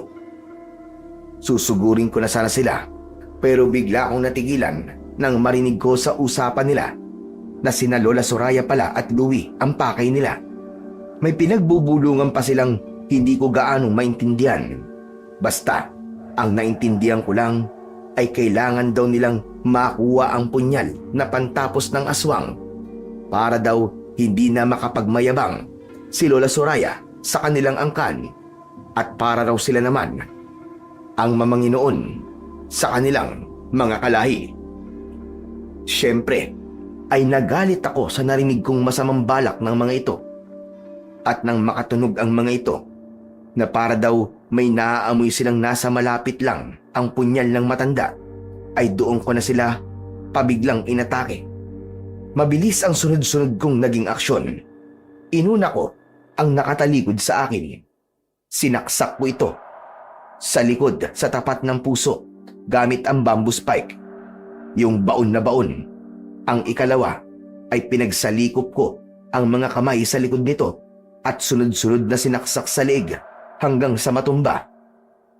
susugurin ko na sana sila pero bigla akong natigilan nang marinig ko sa usapan nila na sina Lola Soraya pala at Louie ang pakay nila. May pinagbubulungan pa silang hindi ko gaanong maintindihan. Basta, ang naintindihan ko lang ay kailangan daw nilang makuha ang punyal na pantapos ng aswang para daw hindi na makapagmayabang si Lola Soraya sa kanilang angkan at para raw sila naman ang mamanginoon sa kanilang mga kalahi. Siyempre, ay nagalit ako sa narinig kong masamang balak ng mga ito. At nang makatunog ang mga ito, na para daw may naaamoy silang nasa malapit lang ang punyal ng matanda, ay doon ko na sila pabiglang inatake. Mabilis ang sunod-sunod kong naging aksyon. Inuna ko ang nakatalikod sa akin. Sinaksak ko ito sa likod sa tapat ng puso gamit ang bamboo spike. Yung baon na baon. Ang ikalawa ay pinagsalikop ko ang mga kamay sa likod nito at sunod-sunod na sinaksak sa leeg hanggang sa matumba.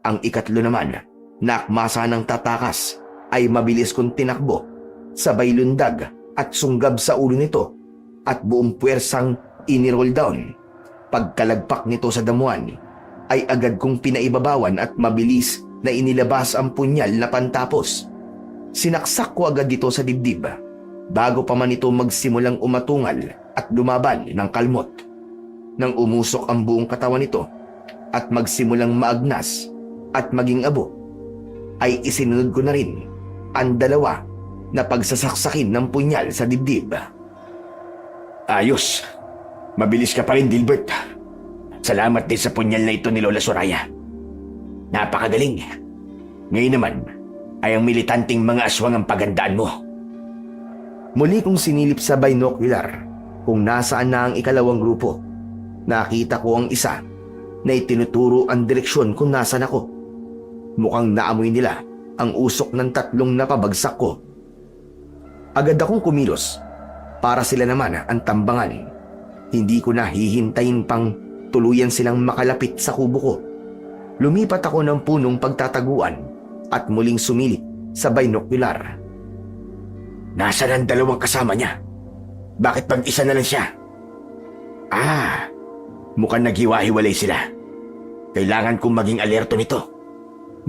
Ang ikatlo naman, nakmasa ng tatakas, ay mabilis kong tinakbo, sabay lundag at sunggab sa ulo nito at buong puwersang iniroll down. Pagkalagpak nito sa damuhan, ay agad kong pinaibabawan at mabilis na inilabas ang punyal na pantapos. Sinaksak ko agad dito sa dibdib bago pa man ito magsimulang umatungal at lumaban ng kalmot. Nang umusok ang buong katawan nito at magsimulang maagnas at maging abo, ay isinunod ko na rin ang 2 na pagsasaksakin ng punyal sa dibdib. Ayos. Mabilis ka pa rin, Dilbert. Salamat din sa punyal na ito ni Lola Soraya. Napakagaling. Ngayon naman ay ang militanting mga aswang ang pagandaan mo. Muli kong sinilip sa binocular kung nasaan na ang ikalawang grupo. Nakita ko ang isa na itinuturo ang direksyon kung nasan ako. Mukhang naamoy nila ang usok ng tatlong napabagsak ko. Agad akong kumilos para sila naman ang tambangan. Hindi ko na hihintayin pang tuluyan silang makalapit sa kubo ko. Lumipat ako ng punong pagtataguan at muling sumilip sa binocular. Nasaan ang dalawang kasama niya? Bakit pag-isa na lang siya? Mukhang naghiwa-hiwalay sila. Kailangan kong maging alerto nito.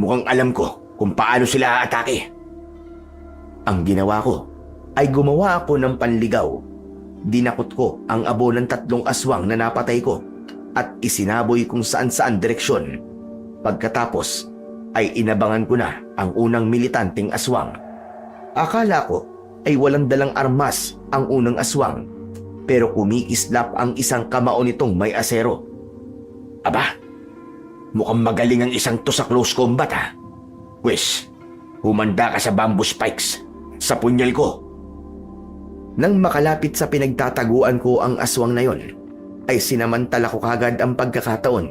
Mukhang alam ko kung paano sila aatake. Ang ginawa ko ay gumawa ako ng panligaw. Dinakot ko ang abo ng tatlong aswang na napatay ko at isinaboy kung saan-saan direksyon. Pagkatapos ay inabangan ko na ang unang militanteng aswang. Akala ko ay walang dalang armas ang unang aswang, pero kumikislap ang isang kamao nitong may asero. Aba, mukhang magaling ang isang to sa close combat ha. Wes, humanda ka sa bamboo spikes sa punyal ko. Nang makalapit sa pinagtataguan ko ang aswang na yon, ay sinamantala ko kagad ang pagkakataon.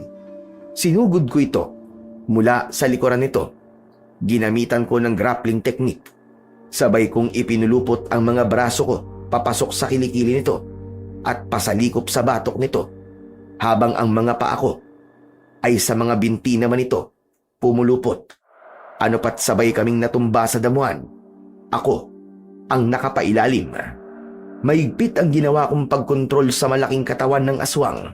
Sinugod ko ito mula sa likuran nito. Ginamitan ko ng grappling technique. Sabay kong ipinulupot ang mga braso ko papasok sa kilikili nito at pasalikop sa batok nito, habang ang mga paa ko ay sa mga binti naman ito pumulupot. Ano pat sabay kaming natumba sa damuhan. Ako ang nakapailalim. Mahigpit ang ginawa kong pagkontrol sa malaking katawan ng aswang,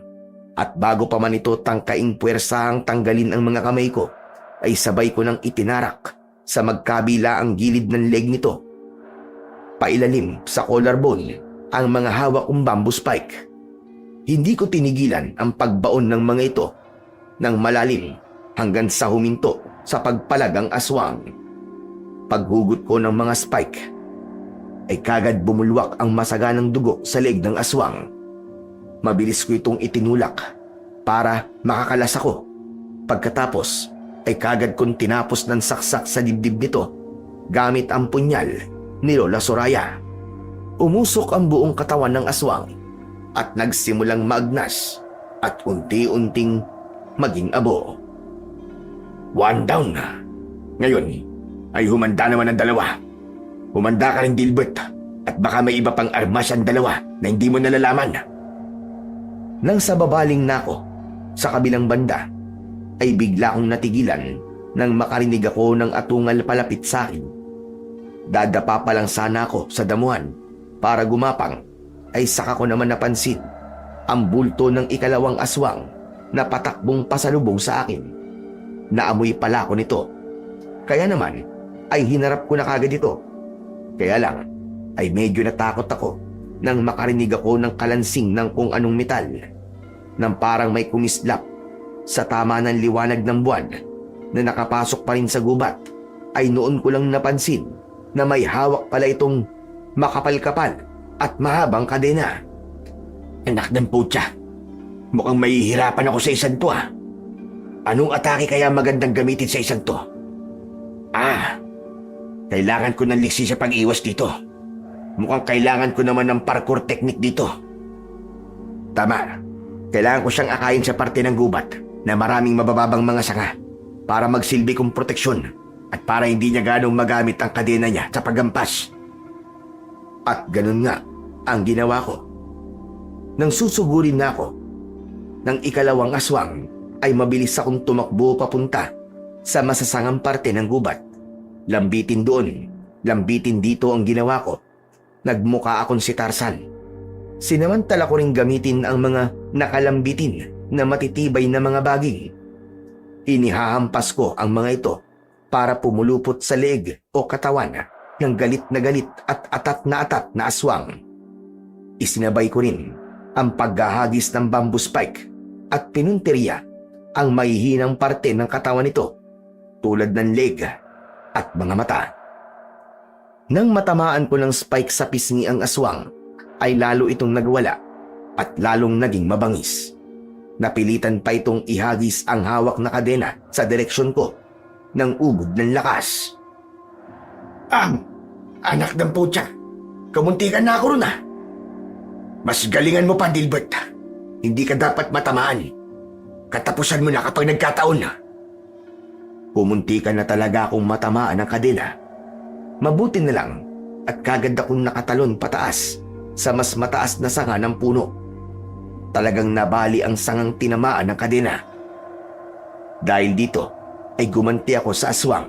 at bago pa man ito tangkaing puwersahang tanggalin ang mga kamay ko, ay sabay ko nang itinarak sa magkabila ang gilid ng leg nito. Pailalim sa collarbone ang mga hawak kong bamboo spike. Hindi ko tinigilan ang pagbaon ng mga ito ng malalim hanggang sa huminto sa pagpalag ang aswang. Paghugot ko ng mga spike ay kagad bumulwak ang masaganang dugo sa leg ng aswang. Mabilis ko itong itinulak para makakalas ako. Pagkatapos ay kagad kong tinapos ng saksak sa dibdib nito gamit ang punyal ni Lola Soraya. Umusok ang buong katawan ng aswang at nagsimulang maagnas at unti-unting maging abo. One down. Ngayon ay humanda naman ang dalawa. Humanda ka rin, Dilbert, at baka may iba pang armas ang dalawa na hindi mo nalalaman. Nang sa babaling na ako sa kabilang banda, ay bigla akong natigilan nang makarinig ako ng atungal palapit sa akin. Dadapa pa lang sana ako sa damuhan para gumapang, ay saka ko naman napansin ang bulto ng ikalawang aswang na patakbong pasalubong sa akin. Naamoy pala ako nito. Kaya naman ay hinarap ko na kagad ito. Kaya lang ay medyo natakot ako nang makarinig ako ng kalansing ng kung anong metal, nang parang may kumislap sa tama ng liwanag ng buwan na nakapasok pa rin sa gubat. Ay noon ko lang napansin na may hawak pala itong makapal-kapal at mahabang kadena. Anak ng putya, mukhang mahihirapan ako sa isang to ah. Anong atake kaya magandang gamitin sa isang to? Kailangan ko ng liksi sa pag-iwas dito. Mukhang kailangan ko naman ng parkour technique dito. Tama, kailangan ko siyang akayin sa parte ng gubat na maraming mabababang mga sanga para magsilbi kong proteksyon at para hindi niya ganong magamit ang kadena niya sa paggampas. At ganun nga ang ginawa ko. Nang susugurin na ako ng ikalawang aswang, ay mabilis akong tumakbo papunta sa masasangang parte ng gubat. Lambitin doon, lambitin dito ang ginawa ko. Nagmukha akong si Tarzan. Sinamantala ko ring gamitin ang mga nakalambitin na matitibay na mga baging. Inihahampas ko ang mga ito para pumulupot sa leeg o katawan ng galit at atat na aswang. Isinabay ko rin ang paghahagis ng bamboo spike at pinunteriya ang mahihinang parte ng katawan nito tulad ng leg at mga mata. Nang matamaan ko ng spike sa pisngi ang aswang, ay lalo itong nagwala at lalong naging mabangis. Napilitan pa itong ihagis ang hawak na kadena sa direksyon ko ng ugod ng lakas. Anak ng putya, kamuntikan na ako ron ah. Mas galingan mo pa, Dilbert. Hindi ka dapat matamaan. Katapusan mo na kapag nagkataon na. Pumuntikan na talaga akong matamaan ng kadena. Mabuti na lang at kagad akong nakatalon pataas sa mas mataas na sanga ng puno. Talagang nabali ang sangang tinamaan ng kadena. Dahil dito ay gumanti ako sa aswang.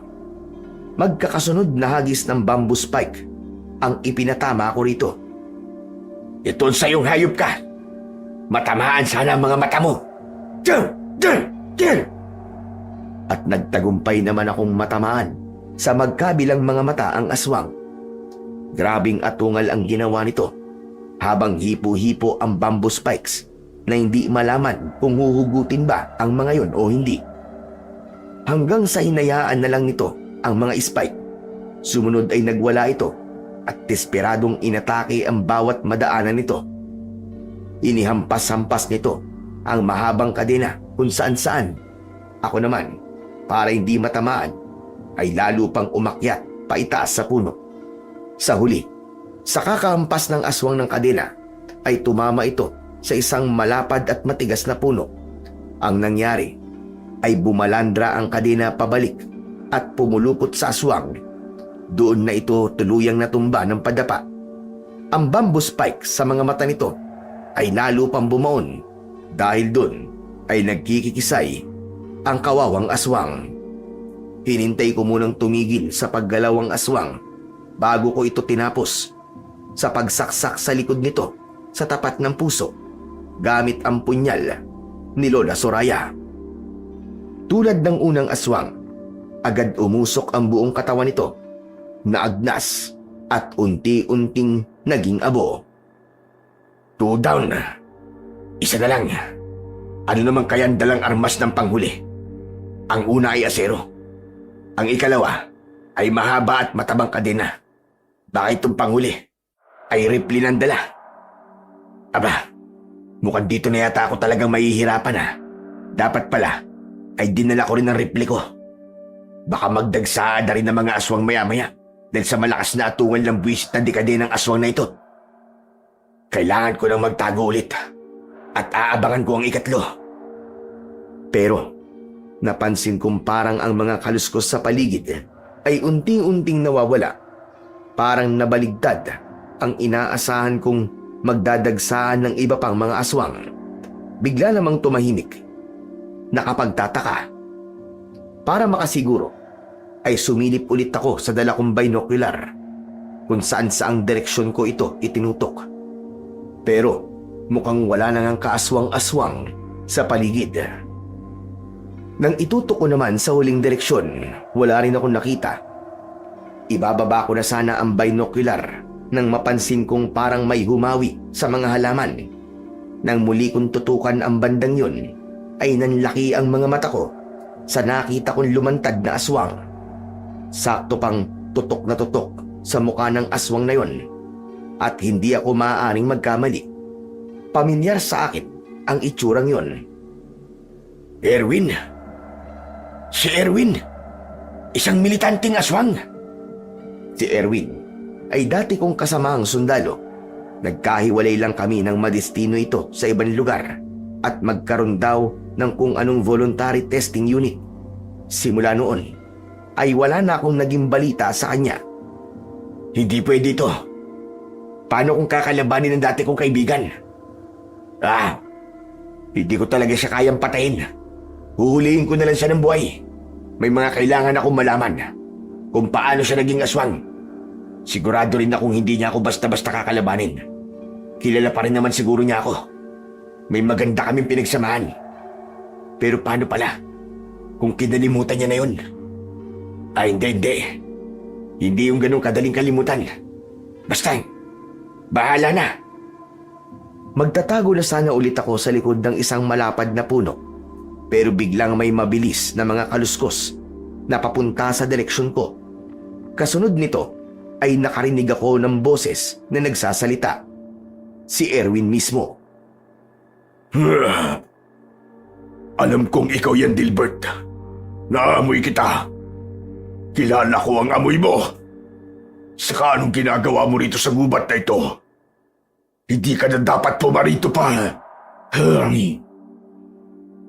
Magkakasunod na hagis ng bamboo spike ang ipinatama ko rito. Ito sa iyong hayop ka. Matamaan sana ang mga mata mo. At nagtagumpay naman akong matamaan sa magkabilang mga mata ang aswang. Grabing atungal ang ginawa nito habang hipo-hipo ang bamboo spikes na hindi malaman kung huhugutin ba ang mga yon o hindi. Hanggang sa hinayaan na lang nito ang mga spike. Sumunod ay nagwala ito at desperadong inatake ang bawat madaanan nito. Inihampas-hampas nito ang mahabang kadena kung saan-saan. Ako naman, para hindi matamaan, ay lalo pang umakyat paitaas sa puno. Sa huli, sa kakahampas ng aswang ng kadena, ay tumama ito sa isang malapad at matigas na puno. Ang nangyari ay bumalandra ang kadena pabalik at pumulupot sa aswang. Doon na ito tuluyang natumba ng padapa. Ang bamboo spike sa mga mata nito ay lalo pang bumaon dahil doon ay nagkikikisay ang kawawang aswang. Hinintay ko munang tumigil sa paggalaw ang aswang bago ko ito tinapos sa pagsaksak sa likod nito sa tapat ng puso gamit ang punyal ni Lola Soraya. Tulad ng unang aswang, agad umusok ang buong katawan nito, naagnas at unti-unting naging abo. 2 down. Isa na lang. Ano naman kaya ang dalang armas ng panghuli? Ang una ay asero. Ang ikalawa ay mahaba at matabang kadena. Baka itong panghuli ay rifle ng dala. Aba, mukhang dito na yata ako talagang mahihirapan ha. Dapat pala ay dinala ko rin ang rifle ko. Baka magdagsaada rin ng mga aswang maya-maya dahil sa malakas na atungan ng buwisit na dekade ng aswang na ito. Kailangan ko nang magtago ulit at aabangan ko ang ikatlo. Pero napansin kong parang ang mga kaluskos sa paligid ay unting-unting nawawala. Parang nabaligtad ang inaasahan kong magdadagsaan ng iba pang mga aswang. Bigla namang tumahimik. Nakapagtataka. Para makasiguro, ay sumilip ulit ako sa dala kong binocular kung saan saang direksyon ko ito itinutok. Pero mukhang wala na ngang kaaswang-aswang sa paligid. Nang itutok ko naman sa huling direksyon, wala rin akong nakita. Ibababa ko na sana ang binocular nang mapansin kong parang may humawi sa mga halaman. Nang muli kong tutukan ang bandang yun, ay nanlaki ang mga mata ko sa nakita kong lumantad na aswang. Sakto pang tutok na tutok sa mukha ng aswang na yon at hindi ako maaaring magkamali. Pamilyar sa akin ang itsurang yon. Erwin? Si Erwin? Isang militanteng aswang? Si Erwin ay dati kong kasamaang sundalo. Nagkahiwalay lang kami ng madestino ito sa ibang lugar at magkaroon daw ng kung anong voluntary testing unit. Simula noon ay wala na akong naging balita sa kanya. Hindi pwede ito. Paano kung kakalabanin ng dati kong kaibigan? Hindi ko talaga siya kayang patayin. Huhulihin ko na lang siya ng buhay. May mga kailangan akong malaman kung paano siya naging aswang. Sigurado rin akong hindi niya ako basta-basta kakalabanin. Kilala pa rin naman siguro niya ako. May maganda kaming pinagsamahan. Pero paano pala kung kinalimutan niya na yun? Hindi. Hindi yung ganun kadaling kalimutan. Basta, bahala na. Magtatago na sana ulit ako sa likod ng isang malapad na puno. Pero biglang may mabilis na mga kaluskos na papunta sa direksyon ko. Kasunod nito ay nakarinig ako ng boses na nagsasalita. Si Erwin mismo. Alam kong ikaw yan, Dilbert. Naamoy kita. Kilala ko ang amoy mo. Saka anong ginagawa mo rito sa gubat na ito? Hindi ka na dapat pumarito pa.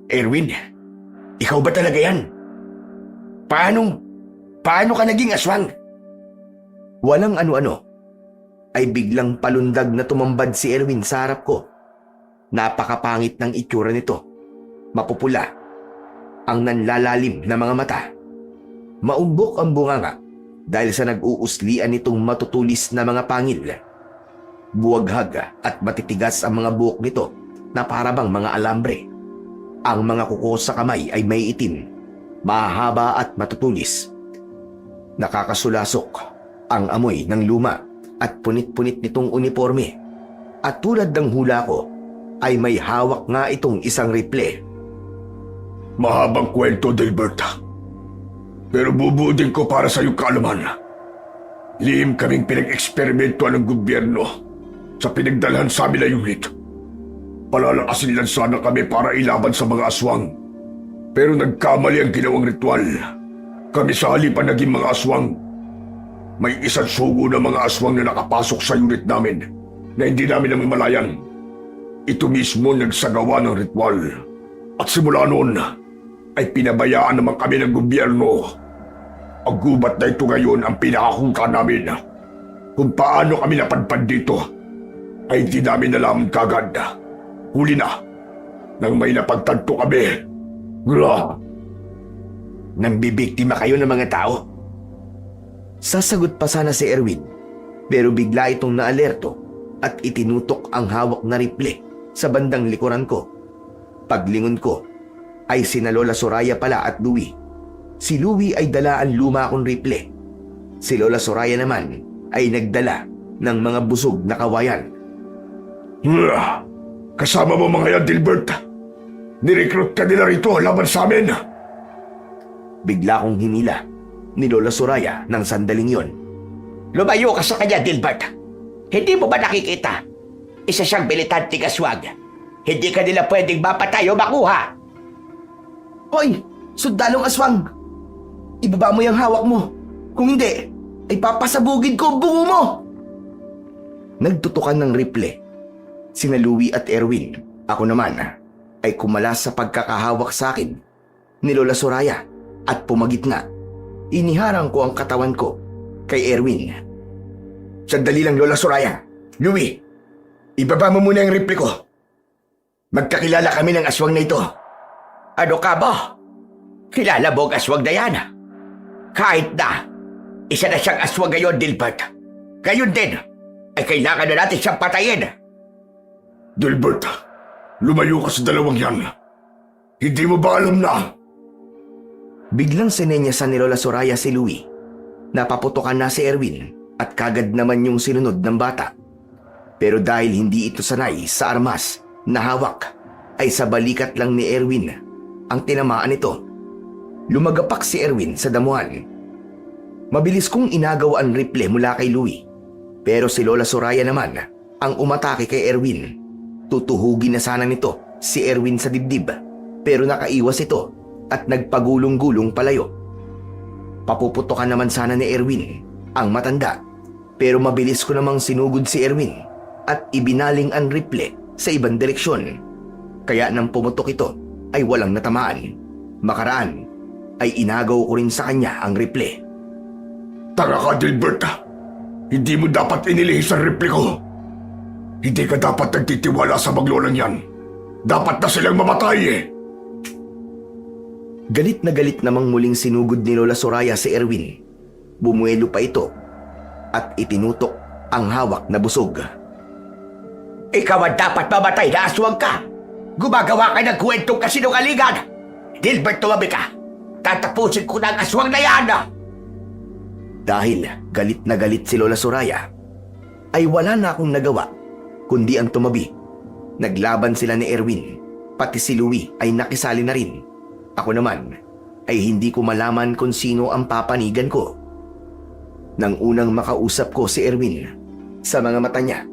Erwin, ikaw ba talaga yan? Paano ka naging aswang? Walang ano-ano, ay biglang palundag na tumambad si Erwin sa harap ko. Napakapangit ng itsura nito. Mapupula. Ang nanlalalim na mga mata. Maumbok ang bunganga dahil sa nag-uuslian nitong matutulis na mga pangil. Buwaghag at matitigas ang mga buhok nito na parabang mga alambre. Ang mga kuko sa kamay ay may itim, mahaba at matutulis. Nakakasulasok ang amoy ng luma at punit-punit nitong uniforme. At tulad ng hula ko, ay may hawak nga itong isang rifle. Mahabang kwento, Dilbert. Pero bubuodin ko para sa iyong kaalaman. Lihim kaming pinag-eksperimentuan ng gobyerno sa pinagdalhan sa amin na unit. Palalakasin lang sana kami para ilaban sa mga aswang. Pero nagkamali ang ginawang ritual. Kami sa halipan naging mga aswang. May isang sugo ng mga aswang na nakapasok sa unit namin na hindi namin namamalayan. Ito mismo nagsagawa ng ritual. At simula noon, ay pinabayaan naman kami ng gobyerno. Ang gubat na ito ngayon ang pinakakuka namin. Kung paano kami napadpad dito, ay hindi namin alam kagad. Huli na, nang may napagtanto kami. Nang bibiktima kayo ng mga tao? Sasagot pa sana si Erwin, pero bigla itong naalerto at itinutok ang hawak na rifle sa bandang likuran ko. Paglingon ko, ay sina Lola Soraya pala at Louie. Si Louie ay dala ang luma kong rifle. Si Lola Soraya naman ay nagdala ng mga busog na kawayan. Kasama mo mga yan, Dilbert. Nirecruit ka nila rito laban sa amin. Bigla kong hinila ni Lola Soraya ng sandaling yon. Lumayo ka sa kanya, Dilbert. Hindi mo ba nakikita? Isa siyang militanteng aswang. Hindi ka nila pwedeng mapatay o makuha. Hoy! Sundalong aswang! Ibaba mo yung hawak mo. Kung hindi, ay papasabugin ko ang bungo mo! Nagtutukan ng rifle. Sina Louie at Erwin. Ako naman ay kumalas sa pagkakahawak sa akin ni Lola Soraya at pumagitna. Iniharang ko ang katawan ko kay Erwin. Sandali lang, Lola Soraya. Louie, ibaba mo muna yung rifle ko. Magkakilala kami ng aswang na ito. Ano ka ba? Kilala mo ang aswang na yan? Kahit na, isa na siyang aswang ngayon, Dilbert. Gayon din, ay kailangan na natin siyang patayin. Dilbert, lumayo ka sa dalawang yan. Hindi mo ba alam na? Biglang sinenyasan ni Lola Soraya si Louie. Napaputokan na si Erwin at kagad naman yung sinunod ng bata. Pero dahil hindi ito sanay sa armas na hawak, ay sa balikat lang ni Erwin ang tinamaan nito. Lumagapak si Erwin sa damuhan. Mabilis kong inagaw ang rifle mula kay Louie. Pero si Lola Soraya naman ang umatake kay Erwin. Tutuhugin na sana nito si Erwin sa dibdib, pero nakaiwas ito at nagpagulong-gulong palayo. Papuputokan naman sana ni Erwin ang matanda, pero mabilis ko namang sinugod si Erwin at ibinaling ang rifle sa ibang direksyon. Kaya nang pumutok ito ay walang natamaan. Makaraan ay inagaw ko rin sa kanya ang rifle. Tanga ka, Dilbert. Hindi mo dapat inilihis ang rifle ko. Hindi ka dapat nagtitiwala sa maglolang yan. Dapat na silang mamatay eh. Galit na galit namang muling sinugod ni Lola Soraya si Erwin. Bumuelo pa ito at itinutok ang hawak na busog. Ikaw ang dapat mamatay na aswang ka. Gumagawa ka ng kwentong kasinungalingan. Dilbert, tumabi ka. Tatapusin ko na ang aswang na yan. Dahil galit na galit si Lola Soraya, ay wala na akong nagawa kundi ang tumabi. Naglaban sila ni Erwin, pati si Louie ay nakisali na rin. Ako naman ay hindi ko malaman kung sino ang papanigan ko. Nang unang makausap ko si Erwin, sa mga mata niya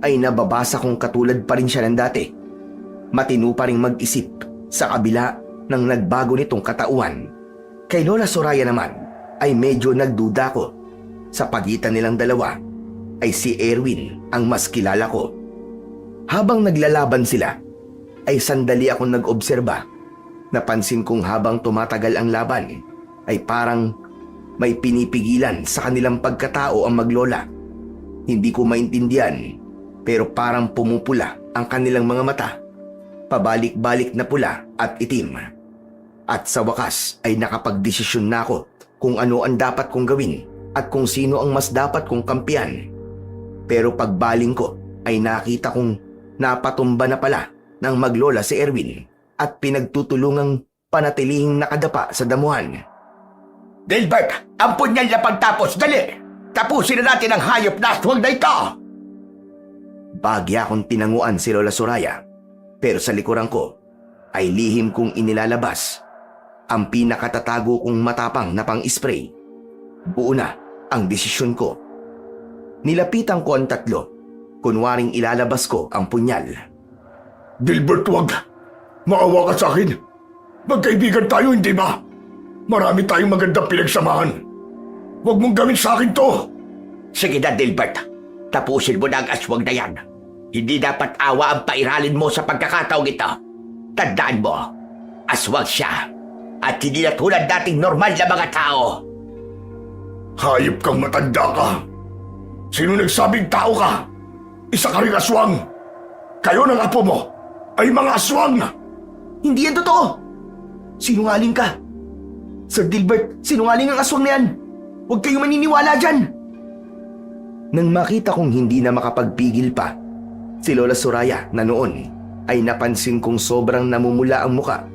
ay nababasa kong katulad pa rin siya ng dati. Matino pa rin mag-isip sa kabila ng nagbago nitong katauhan. Kay Lola Soraya naman ay medyo nagduda ko. Sa pagitan nilang dalawa ay si Erwin ang mas kilala ko. Habang naglalaban sila ay sandali akong nag-obserba. Napansin kong habang tumatagal ang laban ay parang may pinipigilan sa kanilang pagkatao ang maglola. Hindi ko maintindihan pero parang pumupula ang kanilang mga mata. Pabalik-balik na pula at itim. At sa wakas ay nakapagdesisyon na ako kung ano ang dapat kong gawin at kung sino ang mas dapat kong kampiyan. Pero pagbaling ko ay nakita kong napatumba na pala ng maglola si Erwin at pinagtutulungang panatilihing nakadapa sa damuhan. Dilbert, ampun niyan na pagtapos. Dali! Tapusin na natin ang hayop na aswang na ito! Bagya akong tinanguan si Lola Soraya, pero sa likuran ko ay lihim kong inilalabas ang pinakatatago kong matapang na pang-spray. Buo na ang desisyon ko. Nilapitan ko ang tatlo, kunwaring ilalabas ko ang punyal. Dilbert, wag. Maawa ka sa akin. Magkaibigan tayo, hindi ba? Marami tayong magandang pinagsamahan. Huwag mong gawin sa akin to. Sige na, Dilbert. Tapusin mo na ang aswang na yan. Hindi dapat awa ang pairalin mo sa pagkakataong ito. Tandaan mo, aswang siya. At hindi na tulad dating normal na mga tao. Hayop kang matanda ka. Sino nagsabing tao ka? Isa ka ring aswang. Kayo ng apo mo ay mga aswang. Hindi yan totoo! Sinungaling ka! Sir Dilbert, sinungaling ang aswang na yan! Huwag kayong maniniwala dyan! Nang makita kong hindi na makapagpigil pa, si Lola Soraya na noon ay napansin kong sobrang namumula ang muka,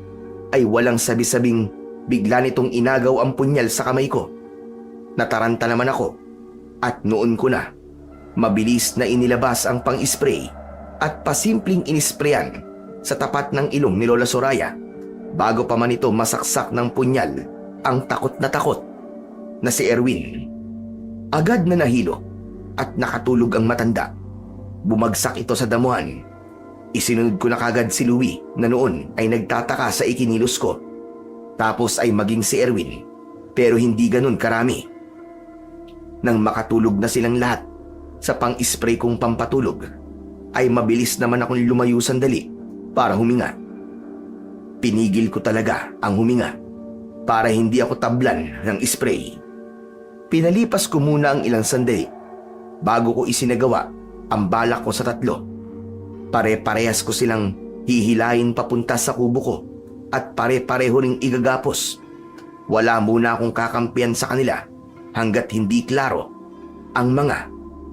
ay walang sabi-sabing bigla nitong inagaw ang punyal sa kamay ko. Nataranta naman ako at noon ko na mabilis na inilabas ang pang-spray at pasimpleng inisprayan sa tapat ng ilong ni Lola Soraya bago pa man ito masaksak ng punyal ang takot na si Erwin. Agad na nahilo at nakatulog ang matanda. Bumagsak ito sa damuhan. Isinunod ko na kagad si Louie na noon ay nagtataka sa ikinilos ko. Tapos ay maging si Erwin, pero hindi ganun karami. Nang makatulog na silang lahat sa pang-spray kong pampatulog, ay mabilis naman akong lumayo sandali para huminga. Pinigil ko talaga ang huminga para hindi ako tablan ng spray. Pinalipas ko muna ang ilang sandali bago ko isinagawa ang balak ko sa tatlo. Pare-parehas ko silang hihilahin papunta sa kubo ko at pare-pareho ring igagapos. Wala muna akong kakampiyan sa kanila hanggat hindi klaro ang mga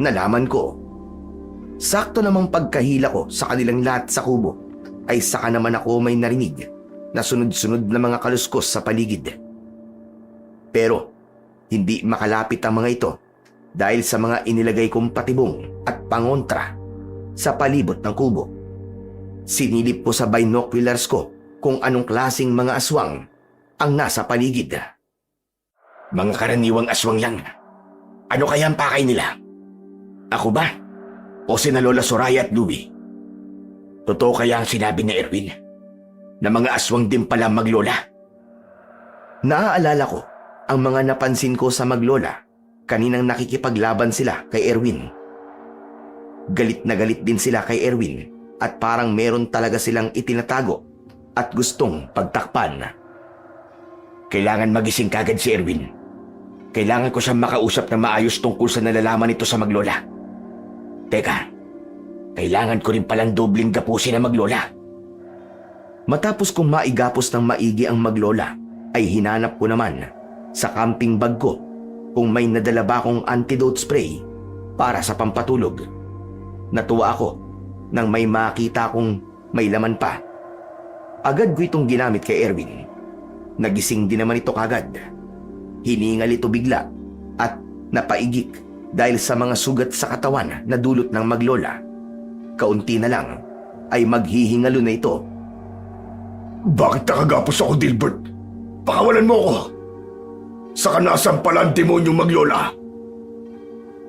nalaman ko. Sakto namang pagkahila ko sa kanilang lahat sa kubo ay saka naman ako may narinig na sunod-sunod na mga kaluskos sa paligid. Pero hindi makalapit ang mga ito dahil sa mga inilagay kong patibong at pangontra sa palibot ng kubo. Sinilip ko sa binoculars ko kung anong klaseng mga aswang ang nasa paligid. Mga karaniwang aswang yan. Ano kaya ang pakay nila? Ako ba? O sina Lola Soraya at Louie? Totoo kaya ang sinabi ni Erwin na mga aswang din pala maglola? Naaalala ko ang mga napansin ko sa maglola kaninang nakikipaglaban sila kay Erwin. Galit na galit din sila kay Erwin at parang meron talaga silang itinatago at gustong pagtakpan. Kailangan magising kagad si Erwin. Kailangan ko siyang makausap na maayos tungkol sa nalalaman nito sa maglola. Teka, kailangan ko rin palang dobling gapusin ang maglola. Matapos kong maigapos ng maigi ang maglola, ay hinanap ko naman sa camping bag ko kung may nadala ba akong antidote spray para sa pampatulog. Natuwa ako nang may makita kong may laman pa. Agad ko itong ginamit kay Erwin. Nagising din naman ito kagad. Hiningal ito bigla at napaigik dahil sa mga sugat sa katawan na dulot ng maglola. Kaunti na lang ay maghihingalo na ito. Bakit nakagapos ako, Dilbert? Pakawalan mo ako. Saka nasampala ang demonyong maglola.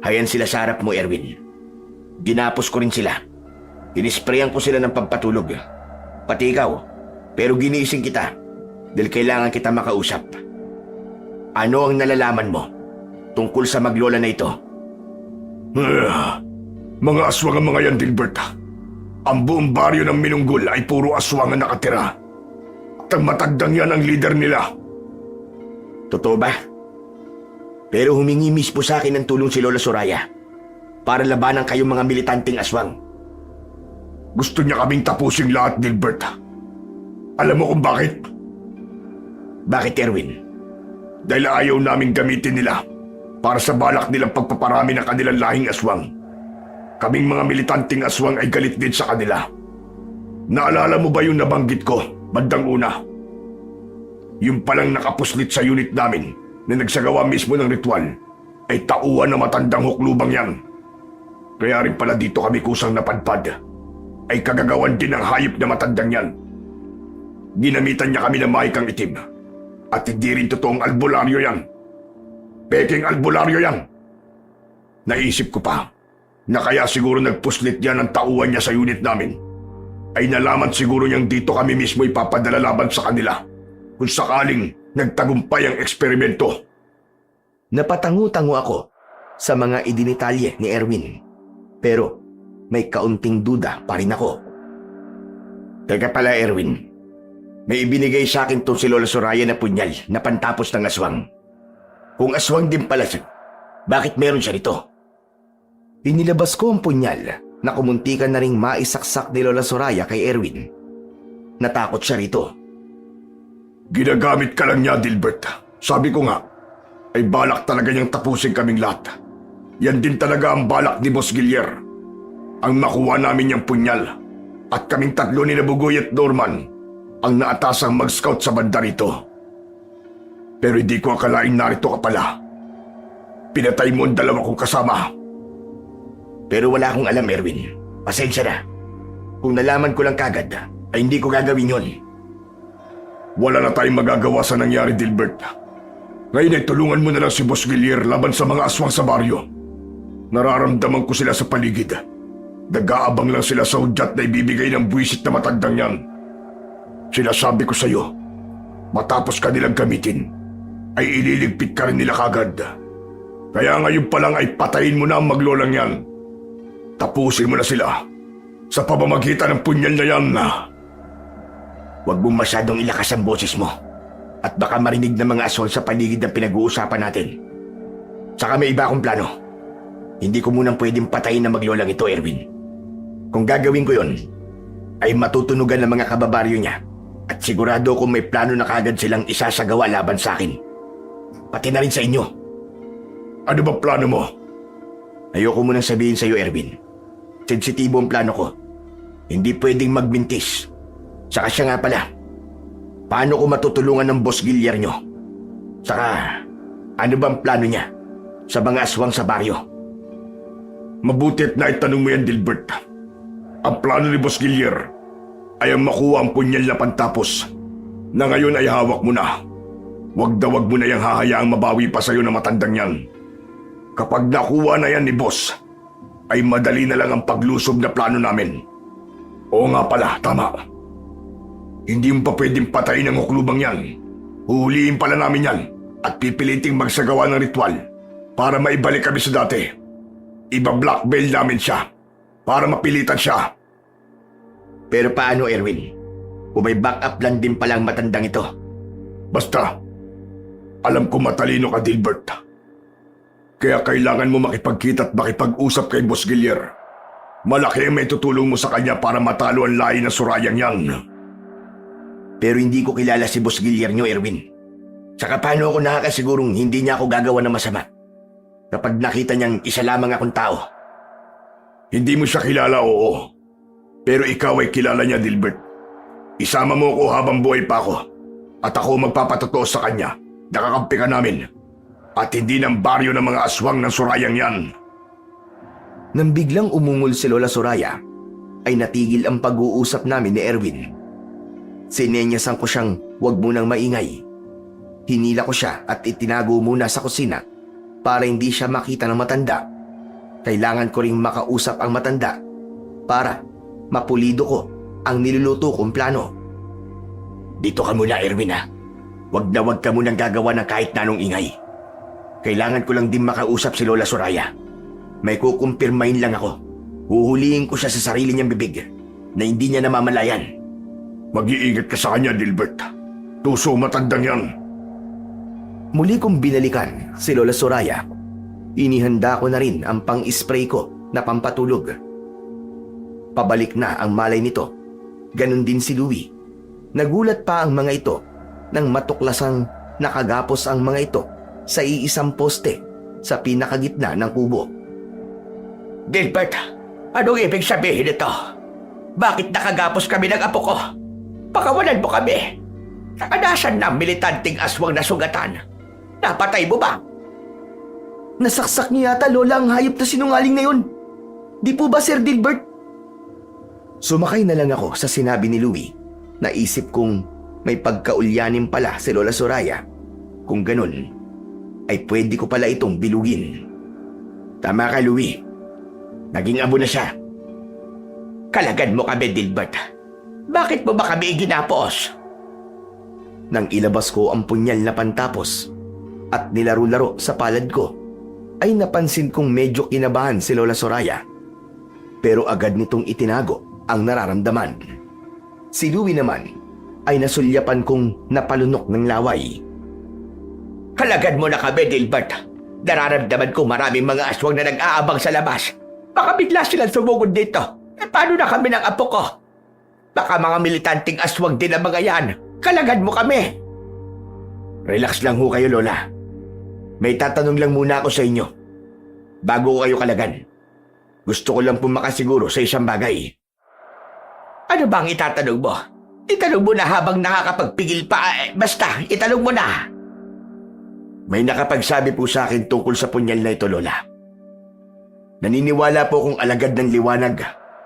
Hayan sila sa harap mo, Erwin. Ginapos ko rin sila. Inisprayan ko sila ng pampatulog. Pati ikaw. Pero ginising kita dahil kailangan kita makausap. Ano ang nalalaman mo tungkol sa maglola na ito? Mga aswang ang mga yan, Dilbert. Ang buong baryo ng Minunggol ay puro aswang ang nakatira. At ang matagdang yan ang leader nila. Totoo ba? Pero humingi mismo sa akin ng tulong si Lola Soraya para labanan kayong mga militanteng aswang. Gusto niya kaming tapusin lahat, Dilbert. Alam mo kung bakit? Bakit, Erwin? Dahil ayaw naming gamitin nila para sa balak nilang pagpaparami ng kanilang lahing aswang. Kaming mga militanteng aswang ay galit din sa kanila. Naalala mo ba yung nabanggit ko, bandang una? Yung palang nakapuslit sa unit namin na nagsagawa mismo ng ritual ay tauhan na matandang huklubang yan. Kaya rin pala dito kami kusang napadpad. Ay kagagawan din ng hayop na matandang yan. Ginamitan niya kami ng mahikang itim. At hindi rin totoong albularyo yan. Peking albularyo yan. Naisip ko pa na kaya siguro nagpuslit yan ang tauhan niya sa unit namin. Ay nalaman siguro niyang dito kami mismo ipapadala laban sa kanila kung sakaling nagtagumpay ang eksperimento. Napatango-tango ako sa mga idinitalye ni Erwin. Pero may kaunting duda pa rin ako. Teka pala, Erwin. May ibinigay sa akin tong si Lola Soraya na punyal na pantapos ng aswang. Kung aswang din pala siya, bakit meron siya nito? Inilabas ko ang punyal na kumuntikan na ring maisaksak ni Lola Soraya kay Erwin. Natakot siya rito. Ginagamit ka lang niya, Dilbert. Sabi ko nga, ay balak talaga niyang tapusin kaming lahat. Yan din talaga ang balak ni Boss Gilier. Ang makuha namin niyang punyal at kaming tatlo ni Nabugoy at Norman ang naatasang mag-scout sa banda rito. Pero hindi ko akalaing narito ka pala. Pinatay mo ang dalawa kong kasama. Pero wala akong alam, Erwin. Pasensya na. Kung nalaman ko lang kagad, ay hindi ko gagawin yon. Wala na tayong magagawa sa nangyari, Dilbert. Ngayon ay tulungan mo na lang si Boss Gilier laban sa mga aswang sa baryo. Nararamdaman ko sila sa paligid. Nag-aabang lang sila sa hudyat na ibibigay ng buwisit na matandang yan. Sinasabi ko sa iyo, matapos ka nilang gamitin, ay ililigpit ka rin nila kagad. Kaya ngayon pa lang ay patayin mo na ang maglolang yan. Tapusin mo na sila sa pamamagitan ng punyal na yan. Huwag mong masyadong ilakas ang boses mo at baka marinig ng mga aswang sa paligid ng pinag-uusapan natin. Saka may iba akong plano. Hindi ko munang pwedeng patayin na maglolang ito, Erwin. Kung gagawin ko yon, ay matutunugan ng mga kababaryo niya at sigurado kung may plano na kagad silang isasagawa laban sa akin. Pati na rin sa inyo. Ano ba plano mo? Ayoko munang sabihin sa iyo, Erwin. Sensitibo ang plano ko. Hindi pwedeng magbintis. Saka siya nga pala, paano ko matutulungan ng Boss Gilier nyo? Saka, ano bang plano niya sa mga aswang sa baryo? Mabutit na itanong mo yan, Dilbert. Ang plano ni Boss Gilier ay ang makuha ang punyal na pantapos na ngayon ay hawak mo na. Wag mo na yung hahayaang mabawi pa sa'yo na matandang yan. Kapag nakuha na yan ni Boss, ay madali na lang ang paglusob na plano namin. Oo nga pala, tama. Hindi mo pa pwedeng patayin ang huklubang yan. Huhuliin pala namin yan at pipiliting magsagawa ng ritual para maibalik kami sa dati. Iba-blackmail namin siya para mapilitan siya. Pero paano, Erwin? Kung may backup plan din palang matandang ito? Basta, alam ko matalino ka, Dilbert. Kaya kailangan mo makipagkita at makipag-usap kay Boss Gilier. Malaki ang may tutulong mo sa kanya para matalo ang lahi ng Sorayang yan. Pero hindi ko kilala si Boss Gilier nyo, Erwin. Saka paano ako nakakasigurong hindi niya ako gagawa ng masama kapag nakita niyang isa lamang akong tao? Hindi mo siya kilala, oo. Pero ikaw ay kilala niya, Dilbert. Isama mo ako habang buhay pa ako. At ako magpapatotoo sa kanya. Nakakampi ka namin. At hindi ng baryo ng mga aswang ng Sorayang yan. Nang biglang umungol si Lola Soraya, ay natigil ang pag-uusap namin ni Erwin. Sinenyasan ko siyang huwag munang maingay. Hinila ko siya at itinago muna sa kusina para hindi siya makita ng matanda Kailangan ko ring makausap ang matanda para mapulido ko ang niluluto kong plano. Dito ka muna, Erwin, Wag na wag ka munang gagawa ng kahit nanong ingay. Kailangan ko lang din makausap si Lola Soraya. May kukumpirmahin lang ako. Huhulihin ko siya sa sarili niyang bibig na hindi niya namamalayan. Mag-iingat ka sa kanya, Dilbert. Tuso matandang yan. Muli kong binalikan si Lola Soraya. Inihanda ko na rin ang pang-spray ko na pampatulog. Pabalik na ang malay nito. Ganon din si Louie. Nagulat pa ang mga ito nang matuklasang nakagapos ang mga ito sa iisang poste sa pinakagitna ng kubo. Dilbert, anong ibig sabihin nito? Bakit nakagapos kami ng apo ko? Pakawalan mo kami. Nakanasan ng militanting aswang na sugatan. Napatay mo ba? Nasaksak niya yata, Lola, ang hayop na sinungaling na yun. Di po ba, Sir Dilbert? Sumakay na lang ako sa sinabi ni Louie. Naisip kong may pagkaulyanin pala si Lola Soraya. Kung ganun, ay pwede ko pala itong bilugin. Tama ka, Louie. Naging abo na siya. Kalagan mo kami, Dilbert. Bakit mo ba kami ginapos? Nang ilabas ko ang punyal na pantapos at nilaro-laro sa palad ko, ay napansin kong medyo kinabahan si Lola Soraya. Pero agad nitong itinago ang nararamdaman. Si Louie naman ay nasulyapan kong napalunok ng laway. Kalagan mo na kami, Dilbert. Nararamdaman ko maraming mga aswang na nag-aabang sa labas. Baka bigla silang sumugod dito. Paano na kami ng apo ko? Baka mga militanting aswang din ang mga yan. Kalagan mo kami. Relax lang ho kayo, Lola. May tatanong lang muna ako sa inyo. Bago ko kayo kalagan. Gusto ko lang po makasiguro sa isang bagay. Ano bang itatanong mo? Itanong mo na habang nakakapagpigil pa. Basta, itanong mo na. May nakapagsabi po sa akin tungkol sa punyal na ito, Lola. Naniniwala po kung alagad ng liwanag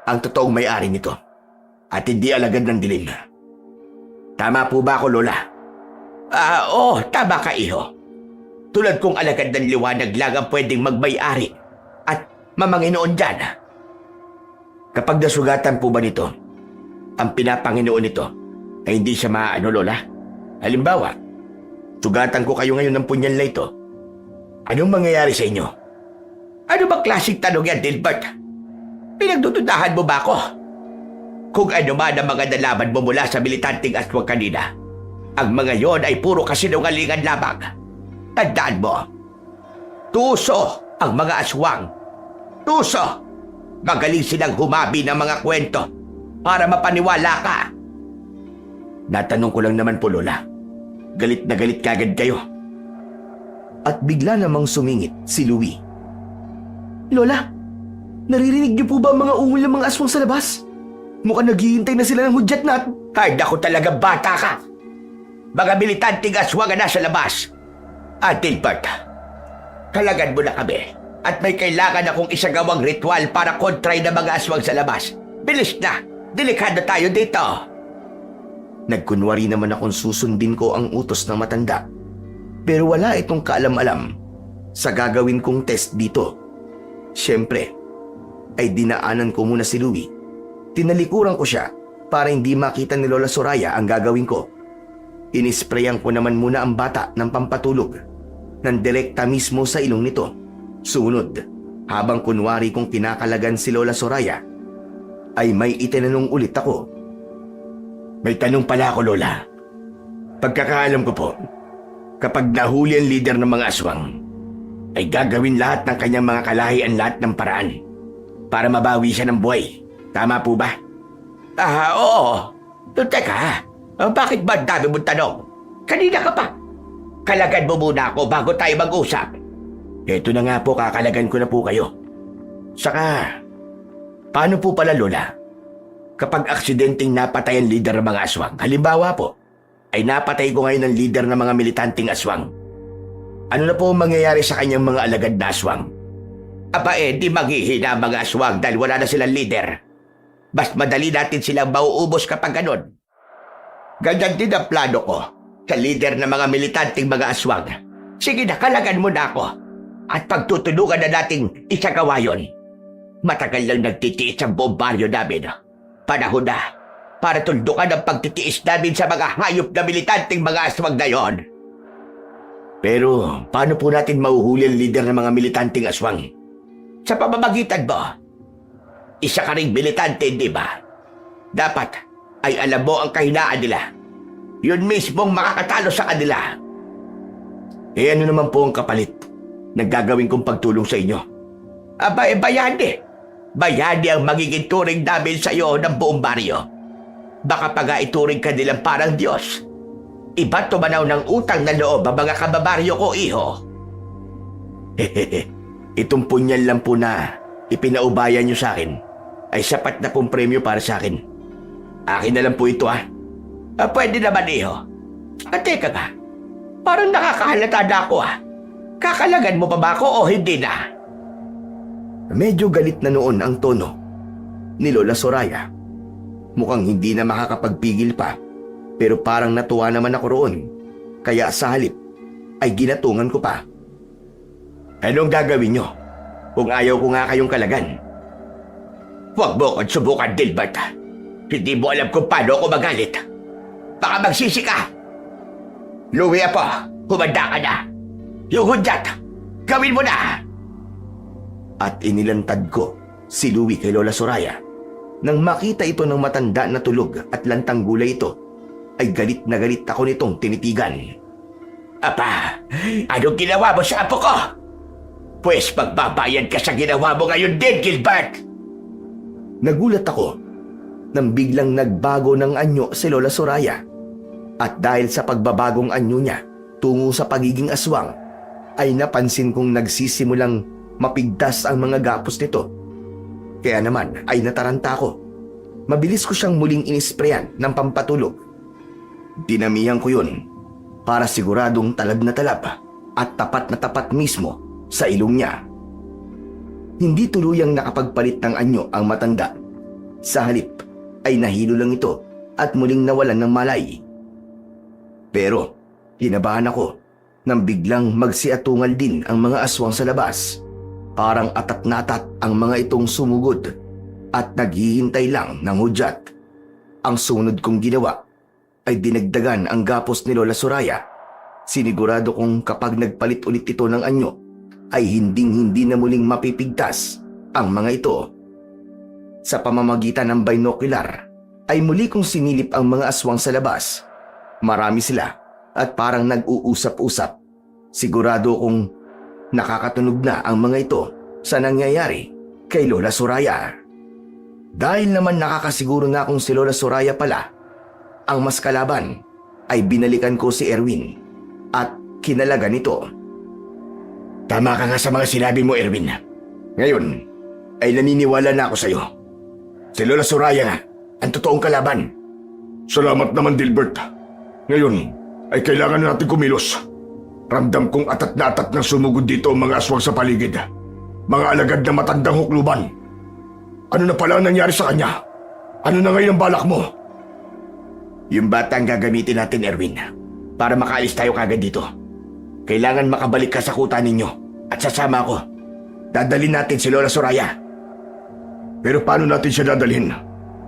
ang totoong may-ari nito at hindi alagad ng dilim. Tama po ba ako, Lola? Oo, tama ka, iho. Tulad kong alagad ng liwanag lang ang pwedeng magmay-ari at mamanginoon dyan. Kapag nasugatan po ba nito, ang pinapanginoon nito ay hindi siya maano, Lola? Halimbawa, sugatan ko kayo ngayon ng punyal na ito. Anong mangyayari sa inyo? Ano bang klaseng tanong yan, Dilbert? Pinagdududahan mo ba ako? Kung ano man ang mga nalaman mo mula sa militanting aswang kanina, ang mga yon ay puro kasinungalingan lamang. Tandaan mo, tuso ang mga aswang. Tuso! Magaling silang humabi ng mga kwento para mapaniwala ka. Natanong ko lang naman po, Lola. Galit na galit kagad kayo. At bigla namang sumingit si Louie. Lola, naririnig niyo po ba ang mga ungol ng mga aswang sa labas? Mukhang naghihintay na sila ng hudyat na at... Ay, naku talaga bata ka. Mga militanting aswang na nasa labas. At Dilbert, kalagan mo na kami. At may kailangan akong isagawang ritual para kontray ng mga aswang sa labas. Bilis na! Delikado tayo dito! Nagkunwari naman akong susundin ko ang utos ng matanda. Pero wala itong kaalam-alam sa gagawin kong test dito. Siyempre, ay dinaanan ko muna si Louie. Tinalikuran ko siya para hindi makita ni Lola Soraya ang gagawin ko. Inisprayan ko naman muna ang bata ng pampatulog nang direkta mismo sa ilong nito. Sunod, habang kunwari kong kinakalagan si Lola Soraya, ay may itinanong ulit ako. May tanong pala ako, Lola. Pagkakaalam ko po, kapag nahuli ang leader ng mga aswang, ay gagawin lahat ng kanyang mga kalahian lahat ng paraan para mabawi siya ng buhay. Tama po ba? Oo. Teka, bakit ba ang dami mong tanong? Kanina ka pa. Kalagan mo muna ako bago tayo mag-usap. Eto na nga po, kakalagan ko na po kayo. Saka, paano po pala, Lola? Kapag aksidenteng napatay ang leader ng mga aswang, halimbawa po, ay napatay ko ngayon ang leader ng mga militanting aswang. Ano na po ang mangyayari sa kanyang mga alagad na aswang? Aba di maghihina ang mga aswang dahil wala na silang leader. Mas madali natin silang mauubos kapag ganun. Ganyan din ang plano ko sa leader ng mga militanting mga aswang. Sige na, kalagan mo na ako. at pagtutulungan na nating isagawa yon. Matagal lang nagtitiis ang buong baryo namin. Panahon na para tuldukan ang pagtitiis namin sa mga hayop na militanteng mga aswang na yon. Pero paano po natin mahuhuli ang leader ng mga militanteng aswang? Sa pamamagitan mo, isa ka ring militante, di ba? Dapat ay alam mo ang kahinaan nila. Yun mismong makakatalo sa kanila. Eh ano naman po ang kapalit na gagawin kong pagtulong sa inyo? Aba, bayani. Bayani ang magiging turing namin sa iyo ng buong baryo. Baka pa nga ituring ka nilang parang Diyos. Iba tumanaw ng utang na loob ang mga kababaryo ko, iho. Hehehe, itong punyan lang po na ipinaubayan nyo sa akin ay sapat na pong premyo para sa akin. Akin na lang po ito Pwede naman, iho. Teka nga, parang nakakahalata na ako Kakalagan mo pa ba ako o hindi na? Medyo galit na noon ang tono ni Lola Soraya. Mukhang hindi na makakapagpigil pa, pero parang natuwa naman ako roon. Kaya sa halip ay ginatungan ko pa. Anong gagawin nyo kung ayaw ko nga kayong kalagan? Huwag mo kong subukan, Dilbert. Hindi mo alam kung paano ako magalit. Baka magsisi ka. Louie po, humanda ka na. Yung hudyat, gawin mo na! At inilantad ko si Louie kay Lola Soraya. Nang makita ito ng matanda na tulog at lantang gulay ito, ay galit na galit ako nitong tinitigan. Apa, anong ginawa mo sa apo ko? Pwes magbabayad ka sa ginawa mo ngayon din, Gilbert! Nagulat ako nang biglang nagbago ng anyo si Lola Soraya. At dahil sa pagbabagong anyo niya tungo sa pagiging aswang, ay napansin kong nagsisimulang mapigtas ang mga gapos nito. Kaya naman ay nataranta ko. Mabilis ko siyang muling inisprayan ng pampatulog. Dinamihan ko yun para siguradong talab na talab at tapat na tapat mismo sa ilong niya. Hindi tuluyang nakapagpalit ng anyo ang matanda. Sa halip ay nahilo lang ito at muling nawalan ng malay. Pero kinabahan ako nang biglang magsiatungal din ang mga aswang sa labas. Parang atat na atat ang mga itong sumugod at naghihintay lang ng hudyat. Ang sunod kong ginawa ay dinagdagan ang gapos ni Lola Soraya. Sinigurado kong kapag nagpalit ulit ito ng anyo ay hinding-hindi na muling mapipigtas ang mga ito. Sa pamamagitan ng binocular ay muli kong sinilip ang mga aswang sa labas. Marami sila at parang nag-uusap-usap. Sigurado kong nakakatunog na ang mga ito sa nangyayari kay Lola Soraya. Dahil naman nakakasiguro na kung si Lola Soraya pala ang mas kalaban, ay binalikan ko si Erwin at kinalagan ito. Tama ka nga sa mga sinabi mo, Erwin. Ngayon ay naniniwala na ako sa iyo. Si Lola Soraya nga ang totoong kalaban. Salamat naman, Dilbert. Ngayon ay kailangan natin kumilos. Ramdam kong atat na atat ng sumugod dito ang mga aswang sa paligid. Mga alagad na matandang hukluban. Ano na pala ang nangyari sa kanya? Ano na ngayon ang balak mo? Yung bata ang gagamitin natin, Erwin, para makaalis tayo kagad dito. Kailangan makabalik ka sa kuta ninyo at sasama ko. Dadalhin natin si Lola Soraya. Pero paano natin siya dadalhin?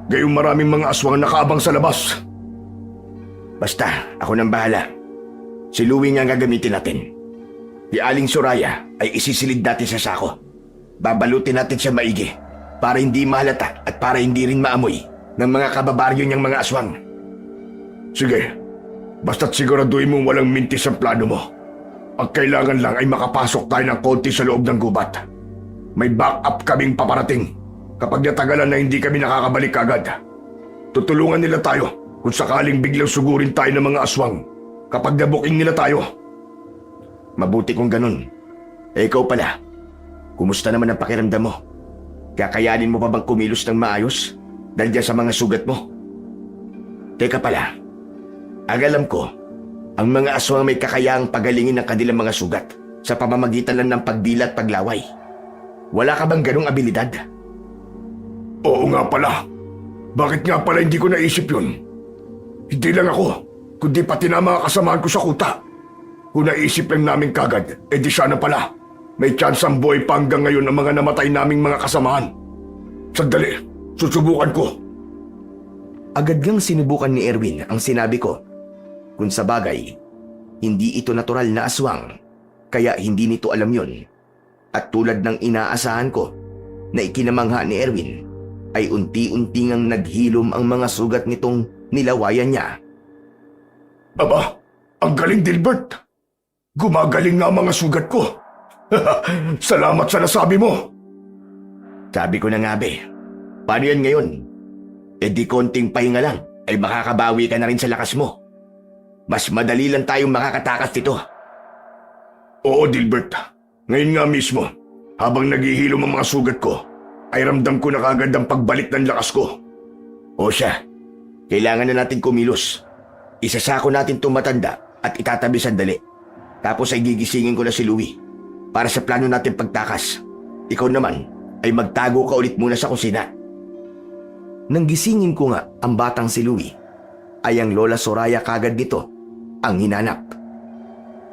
Gayong maraming mga aswang nakaabang sa labas. Basta, ako nang bahala. Si Louie nga ang gagamitin natin. Si Aling Soraya ay isisilid natin sa sako. Babalutin natin siya maigi para hindi mahalata at para hindi rin maamoy ng mga kababaryo niyang mga aswang. Sige, basta't siguraduhin mong walang mintis ang plano mo. Ang kailangan lang ay makapasok tayo ng konti sa loob ng gubat. May backup kaming paparating kapag natagalan na hindi kami nakakabalik agad. Tutulungan nila tayo kung sakaling biglang sugurin tayo ng mga aswang kapag nabuking nila tayo. Mabuti kung ganun. Eh ikaw pala, kumusta naman ang pakiramdam mo? Kakayanin mo pa bang kumilos ng maayos dahil dyan sa mga sugat mo? Teka pala, ang alam ko, ang mga aswang may kakayahang pagalingin ng kanilang mga sugat sa pamamagitan lang ng pagdila at paglaway. Wala ka bang ganong abilidad? Oo nga pala. Bakit nga pala hindi ko naisip yun? Hindi lang ako, kundi pati na mga kasamahan ko sa kuta. Kung naisip lang namin kagad, edi siya na pala. May chance ang buhay pa hanggang ngayon ang mga namatay naming mga kasamahan. Sandali, susubukan ko. Agad ngang sinubukan ni Erwin ang sinabi ko. Kung sa bagay, hindi ito natural na aswang, kaya hindi nito alam yon. At tulad ng inaasahan ko na ikinamangha ni Erwin, ay unti-unti ngang naghilom ang mga sugat nitong nilawayan niya. Aba, ang galing, Dilbert. Gumagaling nga ang mga sugat ko. Salamat sa nasabi mo. Sabi ko na nga be, paano yan ngayon? E di konting pahinga lang, ay makakabawi ka na rin sa lakas mo. Mas madali lang tayong makakatakas dito. Oo, Dilbert. Ngayon nga mismo, habang naghihilom ang mga sugat ko, ay ramdam ko na kagad ang pagbalik ng lakas ko. O siya, kailangan na natin kumilos. Isasako natin itong matanda at itatabi sandali. Tapos ay gigisingin ko na si Louie para sa plano natin pagtakas. Ikaw naman ay magtago ka ulit muna sa kusina. Nang gisingin ko nga ang batang si Louie, ay ang Lola Soraya kagad nito ang hinanap.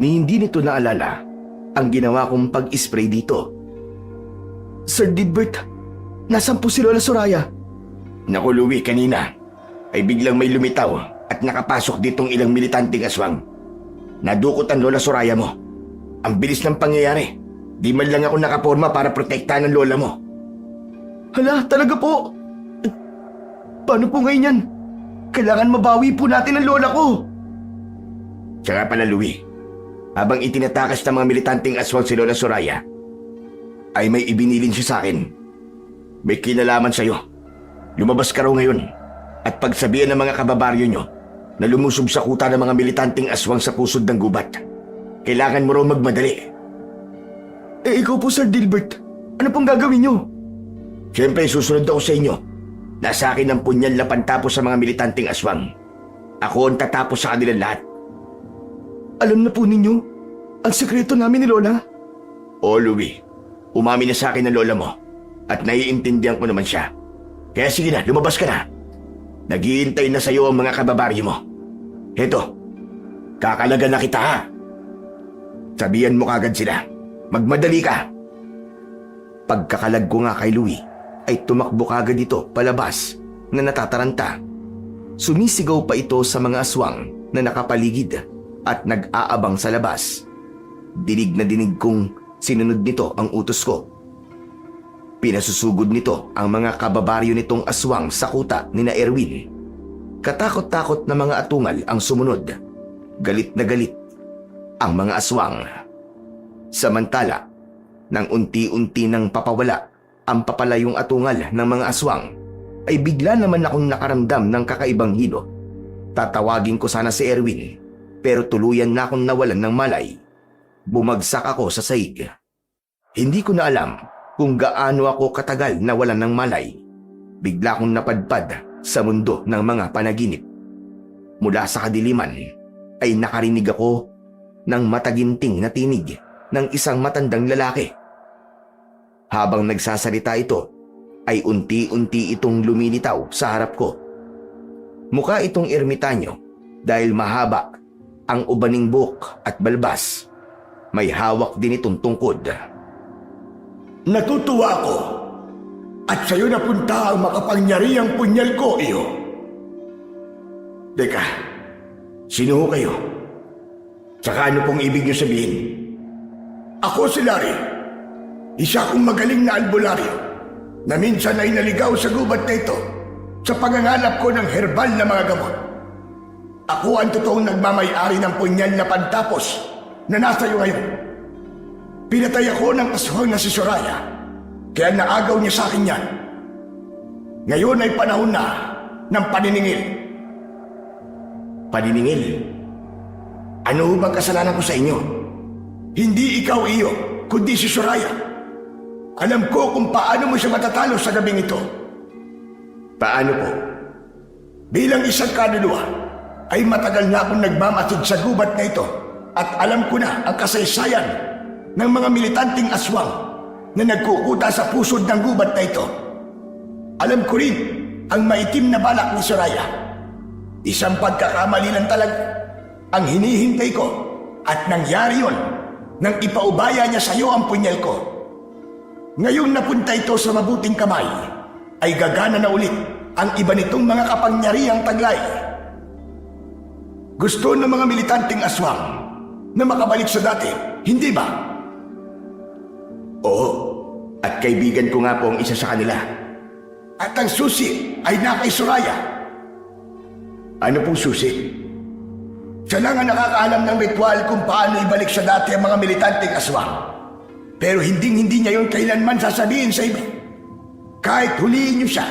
Ni hindi nito naalala ang ginawa kong pag-spray dito. Sir Dilbert, nasan po si Lola Soraya? Naku Louie, kanina ay biglang may lumitaw at nakapasok ditong ilang militanteng aswang. Nadukot ang Lola Soraya mo. Ang bilis ng pangyayari. Di man lang ako nakaporma para protektahan ng lola mo. Hala, talaga po? Paano po ngayon yan? Kailangan mabawi po natin ang lola ko. Tsaka pala Louie, habang itinatakas ng mga militanteng aswang si Lola Soraya, ay may ibinilin siya sa akin. May kinalaman sa'yo. Lumabas ka raw ngayon at pagsabihan ng mga kababaryo nyo na lumusob sa kuta ng mga militanteng aswang sa pusod ng gubat. Kailangan mo raw magmadali. Eh ikaw po Sir Dilbert, ano pong gagawin nyo? Siyempre susunod ako sa inyo. Nasa akin ang punyal na pantapos sa mga militanteng aswang. Ako ang tatapos sa kanilang lahat. Alam na po ninyo ang sekreto namin ni Lola? Oo Louie, umamin na sa akin ng lola mo at naiintindihan ko naman siya. Kaya sige na, lumabas ka na. Naghihintay na sa'yo ang mga kababaryo mo. Heto, kakalaga na kita ha. Sabihan mo kagad sila. Magmadali ka. Pagkakalag ko nga kay Louie, ay tumakbo kagad ito palabas na natataranta. Sumisigaw pa ito sa mga aswang na nakapaligid at nag-aabang sa labas. Dinig na dinig kong sinunod nito ang utos ko. Pinasusugod nito ang mga kababaryo nitong aswang sa kuta ni na Erwin. Katakot-takot na mga atungal ang sumunod. Galit na galit ang mga aswang. Samantala, nang unti-unti nang papawala ang papalayong atungal ng mga aswang, ay bigla naman akong nakaramdam ng kakaibang hilo. Tatawagin ko sana si Erwin, pero tuluyan na akong nawalan ng malay. Bumagsak ako sa sahig. Hindi ko na alam kung gaano ako katagal nawalan ng malay. Bigla akong napadpad sa mundo ng mga panaginip. Mula sa kadiliman ay nakarinig ako ng mataginting na tinig ng isang matandang lalaki. Habang nagsasalita ito, ay unti-unti itong lumilitaw sa harap ko. Mukha itong ermitanyo dahil mahaba ang ubaning buhok at balbas. May hawak din itong tungkod. Natutuwa ako at sa'yo napunta ang makapangyarihang punyal ko, iyo. Teka, sino ho kayo? Tsaka ano pong ibig niyo sabihin? Ako si Larry. Isa kong magaling na albularyo na minsan ay naligaw sa gubat na ito sa pangangalap ko ng herbal na mga gamot. Ako ang totoong nagmamay-ari ng punyal na pantapos na nasa iyo ngayon. Pinatay ako ng aswang na si Soraya, kaya naagaw niya sa akin yan. Ngayon ay panahon na ng paniningil. Paniningil? Ano ho bang kasalanan ko sa inyo? Hindi ikaw iyo, kundi si Soraya. Alam ko kung paano mo siya matatalo sa gabing ito. Paano po? Bilang isang kaluluwa, ay matagal na akong nagmamasid sa gubat na ito at alam ko na ang kasaysayan ng mga militanteng aswang na nagkukuta sa pusod ng gubat na ito. Alam ko rin ang maitim na balak ni Soraya. Isang pagkakamali lang talaga ang hinihintay ko at nangyari yon nang ipaubaya niya sa iyo ang punyal ko. Ngayong napunta ito sa mabuting kamay, ay gagana na ulit ang iba nitong mga kapangyarihang taglay. Gusto ng mga militanteng aswang na makabalik sa dati, hindi ba? Oo, at kaibigan ko nga po ang isa sa kanila. At ang susi ay nakay Soraya. Ano pong susi? Siya lang ang nakakaalam ng ritual kung paano ibalik sa dati ang mga militanteng aswang. Pero hindi niya yun kailanman sasabihin sa iba. Kahit huliin niyo siya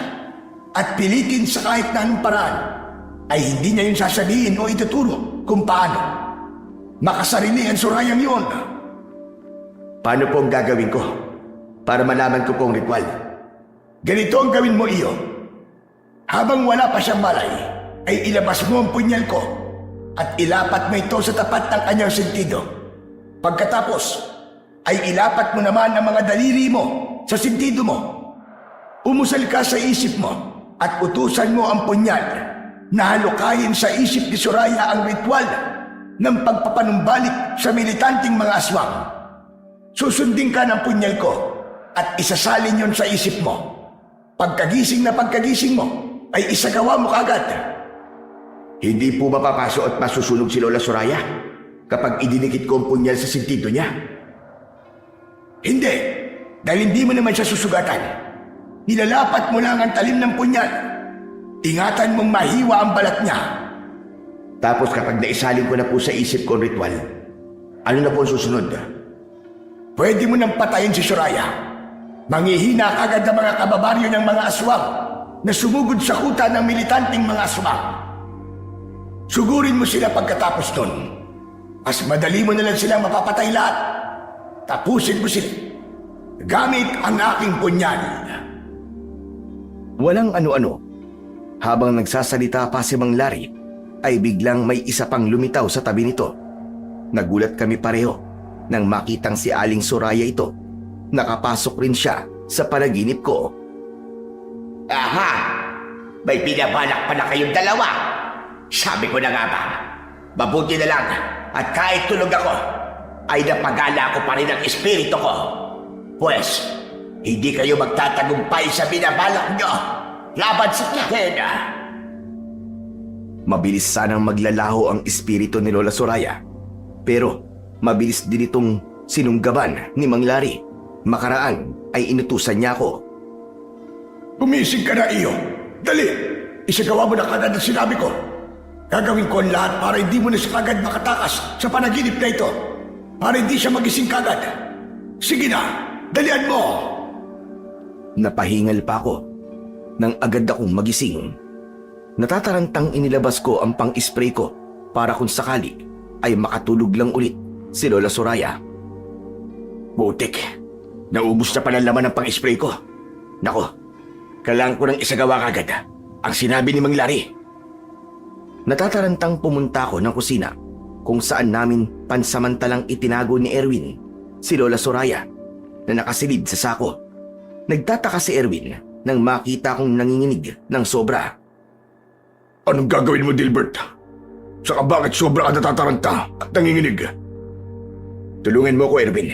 at pilitin sa kahit na anong paraan, ay hindi niya yun sasabihin o ituturo kung paano. Makasarili ang Sorayang yun. Paano po ang gagawin ko para malaman ko po ang ritual? Ganito ang gawin mo, iyo. Habang wala pa siyang malay, ay ilabas mo ang punyal ko at ilapat mo ito sa tapat ng kanyang sentido. Pagkatapos, ay ilapat mo naman ang mga daliri mo sa sentido mo. Umusal ka sa isip mo at utusan mo ang punyal na halukayin sa isip ni Soraya ang ritual ng pagpapanumbalik sa militanteng mga aswang. Susundin ka ng punyal ko at isasalin yon sa isip mo. Pagkagising mo, ay isagawa mo kagad. Hindi po mapapaso at masusunog si Lola Soraya kapag idinikit ko ang punyal sa sentido niya? Hindi, dahil hindi mo naman siya susugatan. Nilalapat mo lang ang talim ng punyal. Ingatan mong mahiwa ang balat niya. Tapos kapag naisalin ko na po sa isip ko ang ritual, ano na po ang susunod? Pwede mo nang patayin si Soraya. Manghihina kagad ang mga kababaryo ng mga aswang na sumugod sa kuta ng militanteng mga aswang. Sugurin mo sila pagkatapos nun. Mas madali mo na lang silang mapapatay lahat. Tapusin mo sila gamit ang aking punyal. Walang ano-ano. Habang nagsasalita pa si Mang Larry, ay biglang may isa pang lumitaw sa tabi nito. Nagulat kami pareho nang makitang si Aling Soraya ito. Nakapasok rin siya sa panaginip ko. Aha! May binabalak pala kayong dalawa. Sabi ko na nga ba, mabuti na lang at kahit tulog ako, ay napagala ko pa rin ang espiritu ko. Pues, hindi kayo magtatagumpay sa binabalak nyo laban sa akin. Mabilis sanang maglalaho ang espiritu ni Lola Soraya. Pero mabilis din itong sinunggaban ni Mang Larry. Makaraan ay inutusan niya ako. Gumising ka na, iyo. Dali! Isagawa mo na kagad ang sinabi ko. Gagawin ko ang lahat para hindi mo na siya kagad makatakas sa panaginip na ito. Para hindi siya magising kagad. Sige na, dalian mo! Napahingal pa ako nang agad akong magising. Natatarantang inilabas ko ang pang-spray ko para kung sakali ay makatulog lang ulit si Lola Soraya. Butik, naubos na pala laman ng pang-spray ko. Nako, kailangan ko nang isagawa kagad ang sinabi ni Mang Larry. Natatarantang pumunta ako ng kusina kung saan namin pansamantalang itinago ni Erwin si Lola Soraya na nakasilid sa sako. Nagtataka si Erwin nang makita kong nanginginig ng sobra. Anong gagawin mo, Dilbert? Saka bakit sobra ka natataranta at nanginginig? Tulungan mo ko, Erwin.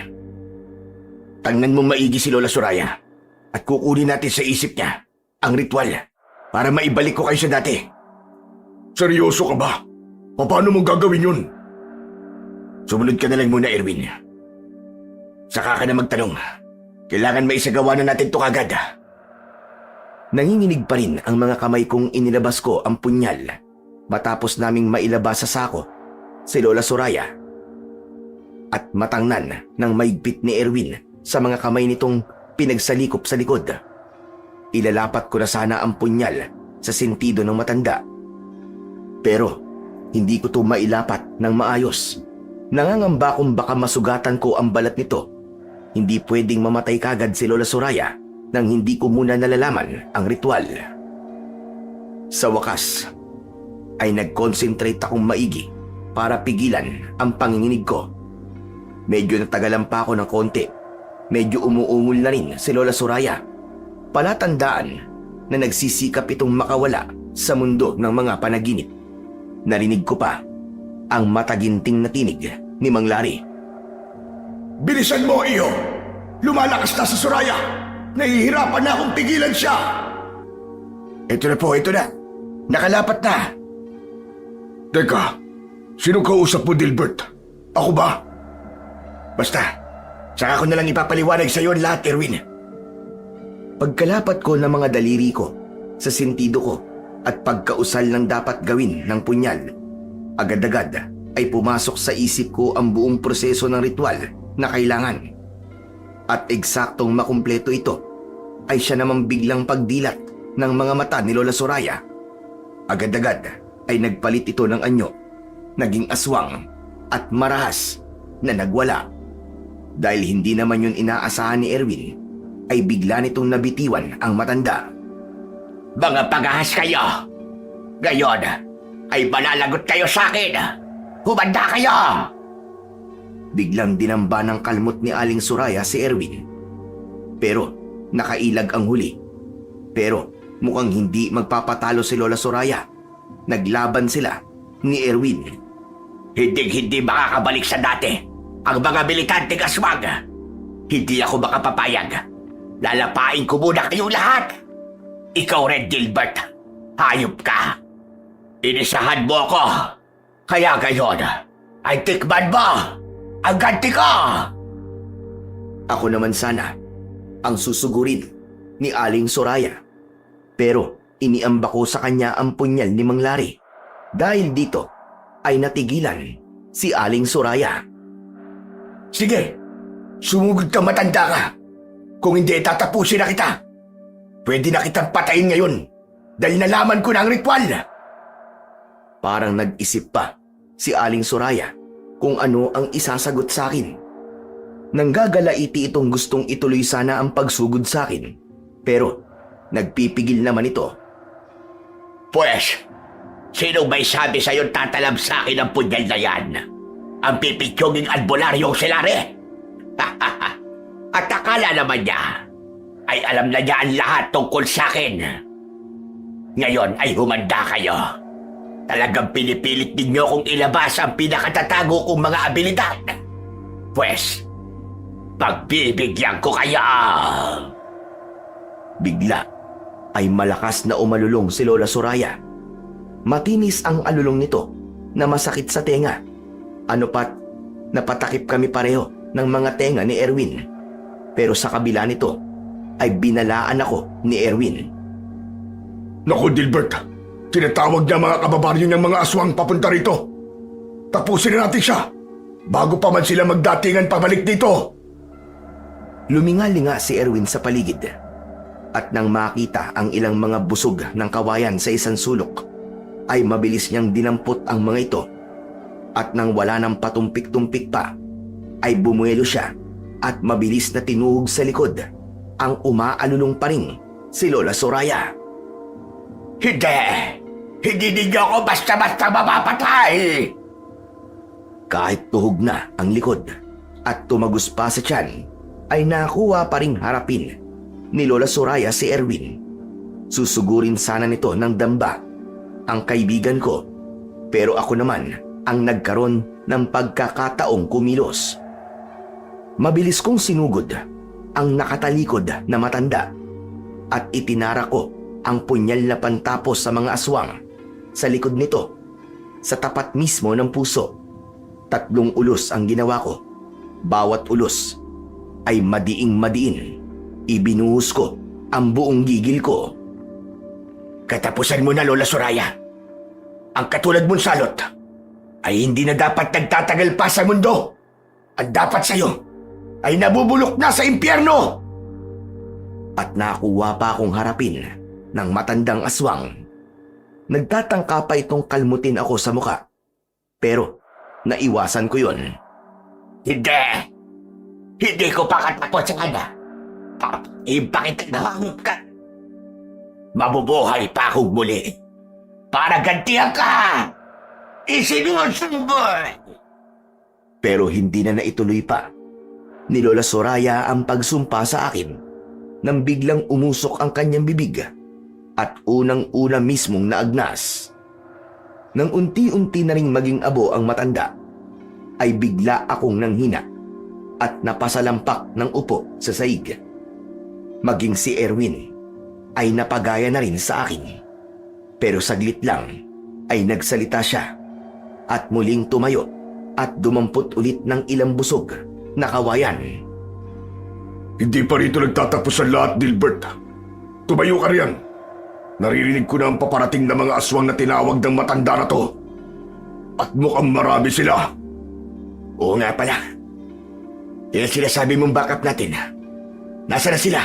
Tangnan mo maigi si Lola Soraya at kukunin natin sa isip niya ang ritual para maibalik ko kayo sa dati. Seryoso ka ba? Paano mo gagawin yun? Sumunod ka na lang muna, Erwin. Saka ka na magtanong. Kailangan maisagawa na natin ito kagad. Nanginginig pa rin ang mga kamay kong inilabas ko ang punyal matapos naming mailabas sa sako si Lola Soraya. At matangnan ng maigpit ni Erwin sa mga kamay nitong pinagsalikop sa likod. Ilalapat ko na sana ang punyal sa sentido ng matanda. Pero hindi ko to mailapat ng maayos. Nangangamba kung baka masugatan ko ang balat nito. Hindi pwedeng mamatay kagad si Lola Soraya nang hindi ko muna nalalaman ang ritual. Sa wakas, ay nag-concentrate akong maigi para pigilan ang panginginig ko. Medyo natagalan pa ako ng konti. Medyo umuungol na rin si Lola Soraya. Palatandaan na nagsisikap itong makawala sa mundo ng mga panaginip. Narinig ko pa ang mataginting na tinig ni Mang Larry. Bilisan mo, Iho! Lumalakas na sa Soraya! Nahihirapan na akong pigilan siya! Ito na po, ito na. Nakalapat na. Teka, sinong kausap mo, Dilbert? Ako ba? Basta, saka ko na lang ipapaliwanag sa iyo ang lahat, Erwin. Pagkalapat ko ng mga daliri ko, sa sentido ko, at pagkausal ng dapat gawin ng punyal, agad-agad ay pumasok sa isip ko ang buong proseso ng ritual na kailangan. At eksaktong makumpleto ito, ay siya namang biglang pagdilat ng mga mata ni Lola Soraya. Agad-agad ay nagpalit ito ng anyo, naging aswang at marahas na nagwala. Dahil hindi naman yun inaasahan ni Erwin, ay bigla nitong nabitiwan ang matanda. Mga pagahas kayo! Gayon ay malalagot kayo sa akin! Humanda kayo! Biglang dinamba ng kalmot ni Aling Soraya si Erwin. Pero nakailag ang huli. Pero mukhang hindi magpapatalo si Lola Soraya. Naglaban sila ni Erwin. Hindi makakabalik sa dati ang mga militanteng aswang. Hindi ako makapapayag. Lalapain ko muna kayong lahat. Ikaw rin, Dilbert. Hayop ka. Inisahan mo ako. Kaya gayon ay tikman mo ang ganti ko. Ako naman sana ang susugurin ni Aling Soraya. Pero iniamba ko sa kanya ang punyal ni Mang Larry. Dahil dito ay natigilan si Aling Soraya. Sige, sumugod ka, matanda ka. Kung hindi, tatapusin na kita. Pwede na kitang patayin ngayon dahil nalaman ko na ang ritual. Parang nag-isip pa si Aling Soraya kung ano ang isasagot sa akin. Nanggagalaiti itong gustong ituloy sana ang pagsugod sa akin. Pero nagpipigil naman ito. Pues, sino may sabi sa'yo tatalab sa akin ang punyal na yan? Ang pipitsuging albularyong silari? At akala naman niya ay alam na niya ang lahat tungkol sa akin. Ngayon ay humanda kayo. Talagang pinipilit ninyo kong ilabas ang pinakatatago kong mga abilidad. Pues, pagbibigyan ko kayo. Bigla ay malakas na umalulong si Lola Soraya. Matinis ang alulong nito na masakit sa tenga. Ano pat, napatakip kami pareho ng mga tenga ni Erwin. Pero sa kabila nito ay binalaan ako ni Erwin. Naku, Dilbert. Tinatawag niya mga kababaryo ng mga aswang papunta rito. Tapusin na natin siya bago pa man sila magdatingan pabalik dito. Luminga-linga si Erwin sa paligid. At nang makita ang ilang mga busog ng kawayan sa isang sulok, ay mabilis niyang dinampot ang mga ito. At nang wala ng patumpik-tumpik pa, ay bumuelo siya at mabilis na tinuhog sa likod ang umaalulong pa rin si Lola Soraya. Hindi ninyo ako basta-basta mapapatay! Kahit tuhog na ang likod at tumagos pa sa tiyan, ay nakuha pa ring harapin ni Lola Soraya si Erwin. Susugurin sana nito ng damba ang kaibigan ko, pero ako naman ang nagkaroon ng pagkakataong kumilos. Mabilis kong sinugod ang nakatalikod na matanda at itinara ko ang punyal na pantapos sa mga aswang sa likod nito, sa tapat mismo ng puso. 3 ulos ang ginawa ko. Bawat ulos ay madiing-madiin. Ibinuhos ko ang buong gigil ko. Katapusan mo na, Lola Soraya. Ang katulad mong salot ay hindi na dapat nagtatagal pa sa mundo. Ang dapat sa'yo ay nabubulok na sa impyerno. At nakuha pa akong harapin ng matandang aswang. Nagtatangka pa itong kalmutin ako sa muka. Pero naiwasan ko yon. Hindi ko pa katapusan na. Ipakita na hangot ka. Mabubuhay pa akong muli para gantihan ka. Isinusumbay. Pero hindi na naituloy pa ni Lola Soraya ang pagsumpa sa akin nang biglang umusok ang kanyang bibig at unang-una mismong naagnas. Nang unti-unti na ring maging abo ang matanda, ay bigla akong nanghina at napasalampak ng upo sa saig. Maging si Erwin ay napagaya na rin sa akin. Pero saglit lang ay nagsalita siya at muling tumayo at dumampot ulit ng ilang busog na kawayan. Hindi pa rito nagtatapos ang lahat, Dilbert. Tumayo ka riyan. Naririnig ko na ang paparating na mga aswang na tinawag ng matanda na to. At mukhang marami sila. Oo nga pala. Yan ang sinasabi mong backup natin. Nasaan na sila?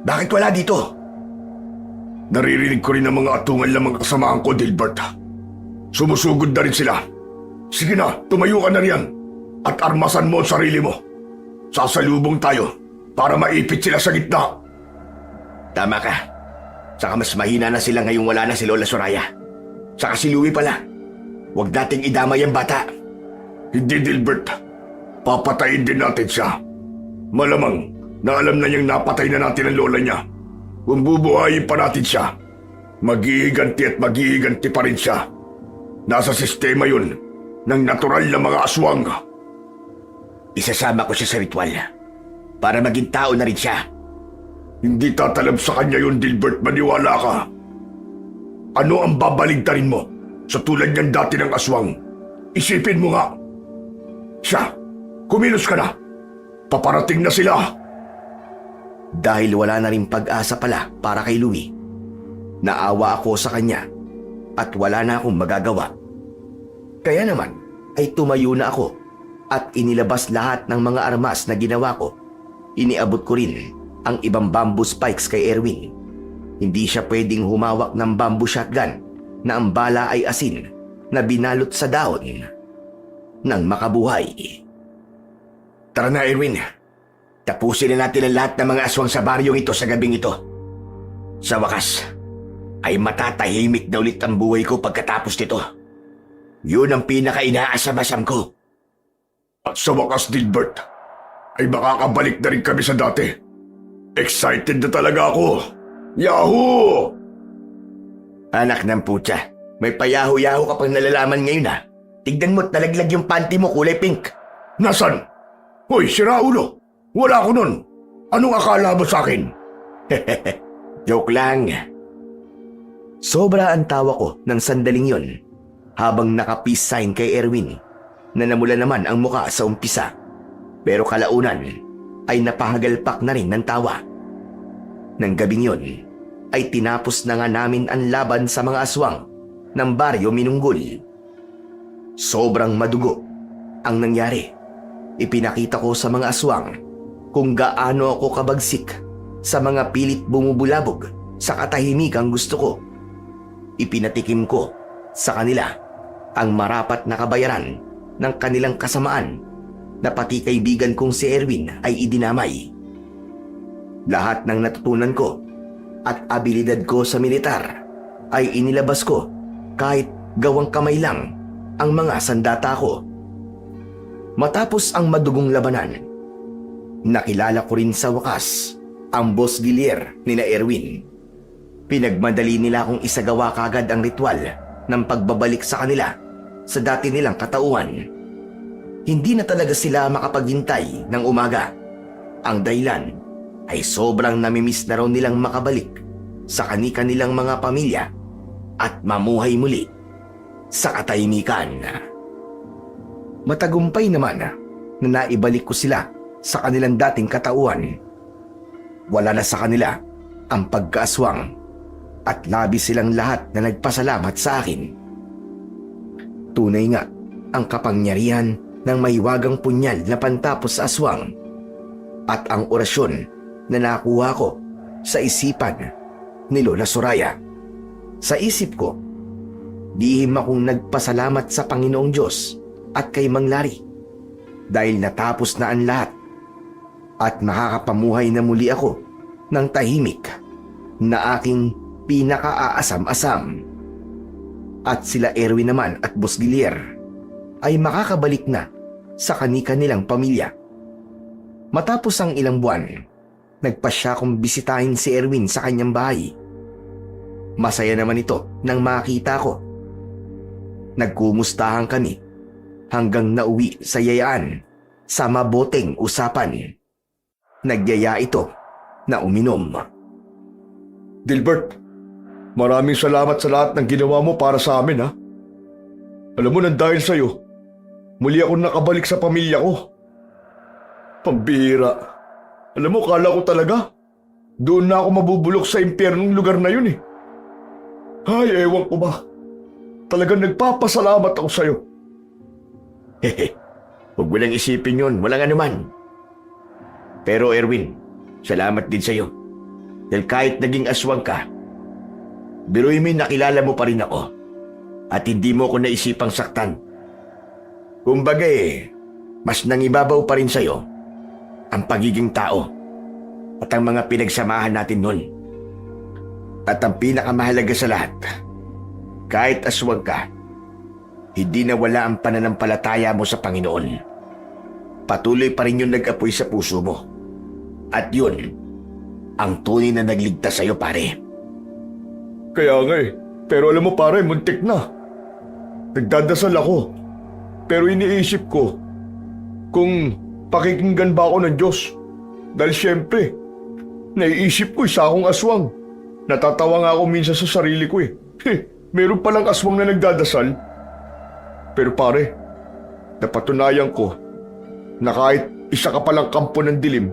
Bakit wala dito? Naririnig ko rin ang mga atungan ng mga kasamahan ko, Dilbert. Sumusugod na rin sila. Sige na, tumayo ka na riyan. At armasan mo ang sarili mo. Sasalubong tayo para maipit sila sa gitna. Tama ka. Saka mas mahina na sila ngayong wala na si Lola Soraya. Saka si Louie pala. Huwag nating idamay ang bata. Hindi, Dilbert. Papatayin din natin siya. Malamang na alam na niyang napatay na natin ang lola niya. Kung bubuhayin pa natin siya, mag-iiganti at mag-iiganti pa rin siya. Nasa sistema yun ng natural na mga aswang. Isasama ko siya sa ritual para maging tao na rin siya. Hindi tatalab sa kanya yun, Dilbert, maniwala ka. Ano ang babaligtarin mo sa tulad niyan dati ng aswang? Isipin mo nga. Siya, kumilos ka na. Paparating na sila. Dahil wala na rin pag-asa pala para kay Louie, naawa ako sa kanya at wala na akong magagawa. Kaya naman ay tumayo na ako at inilabas lahat ng mga armas na ginawa ko. Iniabot ko rin ang ibang bamboo spikes kay Erwin. Hindi siya pwedeng humawak ng bamboo shotgun na ang bala ay asin na binalot sa dahon ng makabuhay. Tara na, Erwin. Tapusin na natin ang lahat ng mga aswang sa baryong ito sa gabing ito. Sa wakas, ay matatahimik na ulit ang buhay ko pagkatapos nito. Yun ang pinaka-inaasam-asam ko. At sa wakas, Dilbert, ay makakabalik na rin kami sa dati. Excited na talaga ako. Yahoo! Anak ng putya, may payaho-yaho ka pang nalalaman ngayon ha. Tignan mo't nalaglag yung panty mo kulay pink. Nasaan? Hoy, sira ulo! Wala ko nun! Anong akala mo sa akin? Joke lang. Sobra ang tawa ko ng sandaling yon habang naka-peace sign kay Erwin na namula naman ang muka sa umpisa. Pero kalaunan ay napahagalpak na rin ng tawa. Nang gabing yon ay tinapos na nga namin ang laban sa mga aswang ng baryo Minunggul. Sobrang madugo ang nangyari. Ipinakita ko sa mga aswang kung gaano ako kabagsik sa mga pilit bumubulabog sa katahimikang gusto ko. Ipinatikim ko sa kanila ang marapat na kabayaran ng kanilang kasamaan na pati kaibigan kong si Erwin ay idinamay. Lahat ng natutunan ko at abilidad ko sa militar ay inilabas ko kahit gawang kamay lang ang mga sandata ko. Matapos ang madugong labanan, nakilala ko rin sa wakas ang Boss Gilier nina Erwin. Pinagmadali nila akong isagawa kagad ang ritual ng pagbabalik sa kanila sa dati nilang katauhan. Hindi na talaga sila makapaghintay ng umaga. Ang dahilan ay sobrang namimiss na raw nilang makabalik sa kani-kanilang mga pamilya at mamuhay muli sa katahimikan. Matagumpay naman na naibalik ko sila sa kanilang dating katauhan. Wala na sa kanila ang pagkaaswang at labis silang lahat na nagpasalamat sa akin. Tunay nga ang kapangyarihan ng mahiwagang punyal na pantapos sa aswang at ang orasyon na nakuha ko sa isipan ni Lola Soraya. Sa isip ko, lihim akong nagpasalamat sa Panginoong Diyos at kay Mang Larry dahil natapos na ang lahat at makakapamuhay na muli ako ng tahimik na aking pinaka-aasam-asam. At sila Erwin naman at Boss Gilier ay makakabalik na sa kani-kanilang pamilya. Matapos ang ilang buwan, nagpasya kong bisitahin si Erwin sa kanyang bahay. Masaya naman ito nang makita ko. Nagkumustahan kami hanggang nauwi sa yayaan sa mabuting usapan. Nagyaya ito na uminom. Dilbert, maraming salamat sa lahat ng ginawa mo para sa amin, ha? Alam mo, nang dahil sa'yo, muli akong nakabalik sa pamilya ko. Pambihira. Alam mo, kala ko talaga, doon na ako mabubulok sa impyernong lugar na yun, eh. Ay, ewan ko ba. Talagang nagpapasalamat ako sa'yo. Hehe, huwag mo lang isipin yun, walang anuman. Pero Erwin, salamat din sa'yo. Dahil kahit naging aswang ka, biruin mo, nakilala mo pa rin ako. At hindi mo ko naisipang saktan. Kumbaga mas nangibabaw pa rin sa'yo ang pagiging tao at ang mga pinagsamahan natin nun. At ang pinakamahalaga sa lahat, kahit aswang ka, hindi nawala ang pananampalataya mo sa Panginoon. Patuloy pa rin yung nag-apoy sa puso mo. At yun, ang tunay na nagligtas sa'yo, pare. Kaya nga eh. Pero alam mo pare, muntik na. Nagdadasal ako. Pero iniisip ko kung pakikinggan ba ako ng Diyos. Dahil siyempre, naiisip ko isa akong aswang. Natatawa nga ako minsan sa sarili ko eh. Meron palang aswang na nagdadasal. Pero pare, napatunayan ko na kahit isa ka palang kampo ng dilim,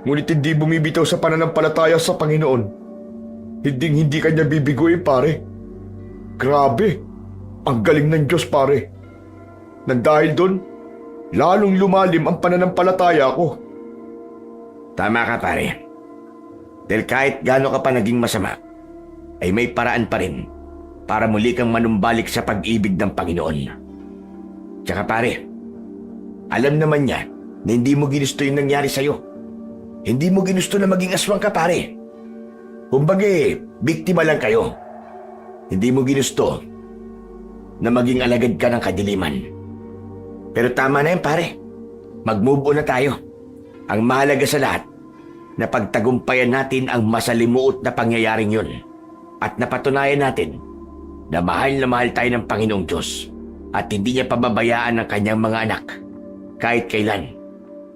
ngunit hindi bumibitaw sa pananampalataya sa Panginoon, hindi kanya bibiguin, pare. Grabe, ang galing ng Diyos, pare. Nang dahil doon, lalong lumalim ang pananampalataya ko. Tama ka, pare. Dahil kahit gaano ka pa naging masama, ay may paraan pa rin para muli kang manumbalik sa pag-ibig ng Panginoon. Tsaka pare, alam naman niya na hindi mo ginusto yung nangyari sa'yo. Hindi mo ginusto na maging aswang ka, pare. Kumbaga, biktima lang kayo. Hindi mo ginusto na maging alagad ka ng kadiliman. Pero tama na yan, pare. Mag-move on na tayo. Ang mahalaga sa lahat, na pagtagumpayan natin ang masalimuot na pangyayaring yun at napatunayan natin na mahal tayo ng Panginoong Diyos at hindi niya pababayaan ang kanyang mga anak kahit kailan,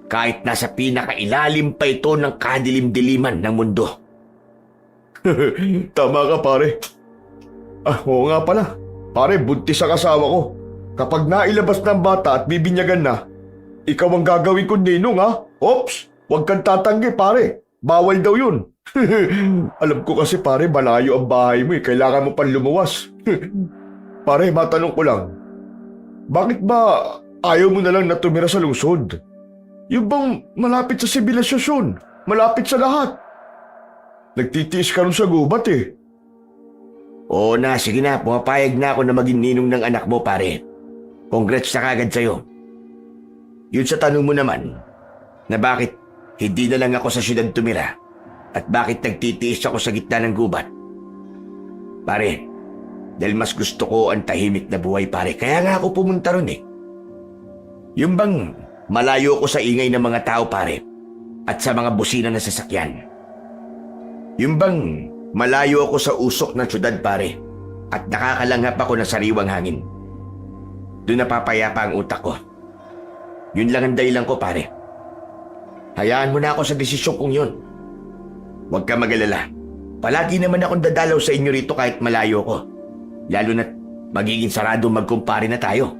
kahit nasa pinakailalim pa ito ng kadilim-diliman ng mundo. Tama ka, pare. Oo nga pala. Pare, buntis ang asawa ko. Kapag nailabas ng bata at bibinyagan na, ikaw ang gagawin kong ninong, ha? Ops! Huwag kang tatanggi, pare. Bawal daw yun. Alam ko kasi, pare, malayo ang bahay mo eh. Kailangan mo pang lumuwas. Pare, matanong ko lang. Bakit ba ayaw mo na lang na tumira sa lungsod? Yung bang malapit sa sibilisasyon, malapit sa lahat. Nagtitiis ka rin sa gubat eh. Oo na, sige na, pumapayag na ako na maging ninong ng anak mo, pare. Congrats na kagad sa'yo. Yun sa tanong mo naman, na bakit hindi na lang ako sa syudad tumira at bakit nagtitiis ako sa gitna ng gubat. Pare, dahil mas gusto ko ang tahimik na buhay, pare. Kaya nga ako pumunta ron eh. Yung bang malayo ko sa ingay ng mga tao, pare, at sa mga busina na sasakyan. Yung bang malayo ako sa usok ng syudad, pare, at nakakalanghap ako ng sariwang hangin. Doon napapayapa ang utak ko. Yun lang ang dahilan ko, pare. Hayaan mo na ako sa desisyon kong yun. Huwag ka mag-alala. Palagi naman akong dadalaw sa inyo rito kahit malayo ko. Lalo na't magiging sarado magkumpare na tayo.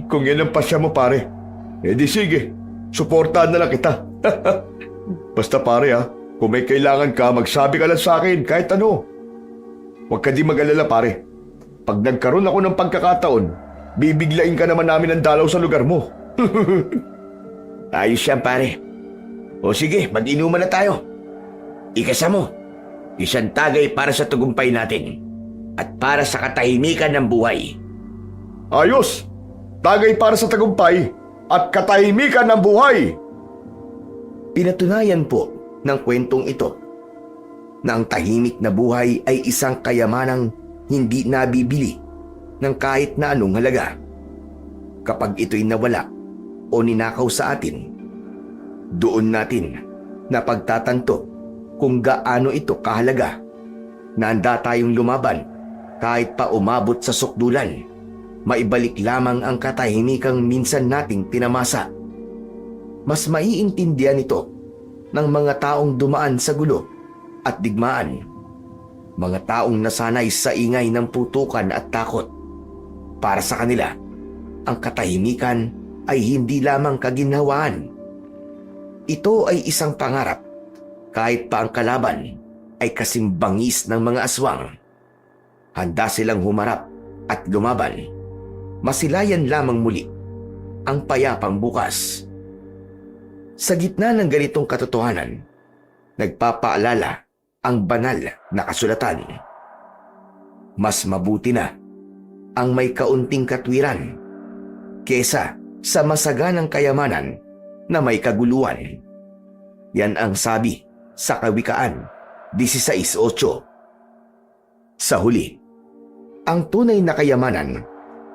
Kung yan ang pasya mo, pare, di sige. Suportahan na lang kita. Basta pare ha, kung may kailangan ka, magsabi ka lang sa akin kahit ano. Huwag ka di mag-alala, pare. Pag nagkaroon ako ng pagkakataon, bibiglain ka naman namin ng dalaw sa lugar mo. Ayos yan, pare. O sige, mag-inuman na tayo. Ikasa mo, isang tagay para sa tagumpay natin at para sa katahimikan ng buhay. Ayos! Tagay para sa tagumpay at katahimikan ng buhay! Pinatunayan po ng kwentong ito na ang tahimik na buhay ay isang kayamanang hindi nabibili ng kahit na anong halaga. Kapag ito'y nawala o ninakaw sa atin, doon natin napagtatanto kung gaano ito kahalaga na handa tayong lumaban kahit pa umabot sa sukdulan maibalik lamang ang katahimikang minsan nating tinamasa. Mas maiintindihan ito ng mga taong dumaan sa gulo at digmaan. Mga taong nasanay sa ingay ng putukan at takot. Para sa kanila, ang katahimikan ay hindi lamang kaginhawaan. Ito ay isang pangarap, kahit pa ang kalaban ay kasing bangis ng mga aswang. Handa silang humarap at lumaban. Masilayan lamang muli ang payapang bukas. Sa gitna ng ganitong katotohanan, nagpapaalala ang banal na kasulatan. Mas mabuti na ang may kaunting katwiran kesa sa masaganang kayamanan na may kaguluhan. Yan ang sabi sa Kawikaan 16:8. Sa huli, ang tunay na kayamanan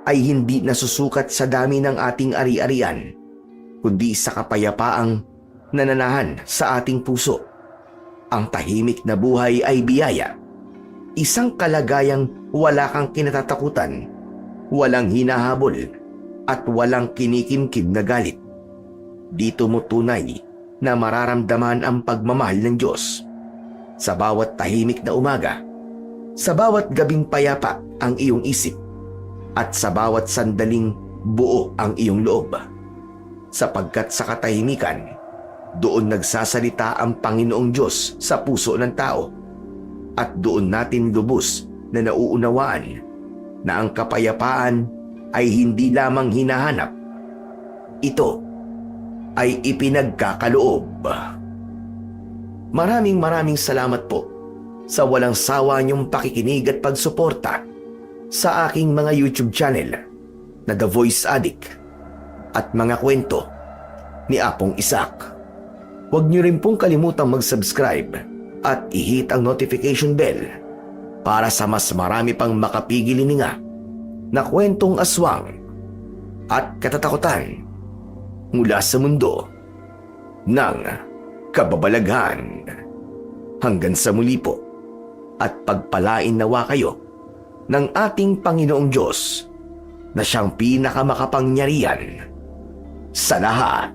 ay hindi nasusukat sa dami ng ating ari-arian, kundi sa kapayapaang nananahan sa ating puso. Ang tahimik na buhay ay biyaya. Isang kalagayang wala kang kinatatakutan, walang hinahabol, at walang kinikimkim na galit. Dito mo tunay na mararamdaman ang pagmamahal ng Diyos. Sa bawat tahimik na umaga, sa bawat gabing payapa ang iyong isip, at sa bawat sandaling buo ang iyong loob. Sapagkat sa katahimikan, doon nagsasalita ang Panginoong Diyos sa puso ng tao, at doon natin lubos na nauunawaan na ang kapayapaan ay hindi lamang hinahanap. Ito ay ipinagkakaloob. Maraming salamat po sa walang sawa niyong pakikinig at pagsuporta sa aking mga YouTube channel na The Voice Addict at mga kwento ni Apong Isaac. Huwag niyo rin pong kalimutang mag-subscribe at i-hit ang notification bell para sa mas marami pang makapigil-hininga na kwentong aswang at katatakutan mula sa mundo ng kababalaghan. Hanggang sa muli po, at pagpalain nawa kayo ng ating Panginoong Diyos na siyang pinakamakapangyarihan sa lahat.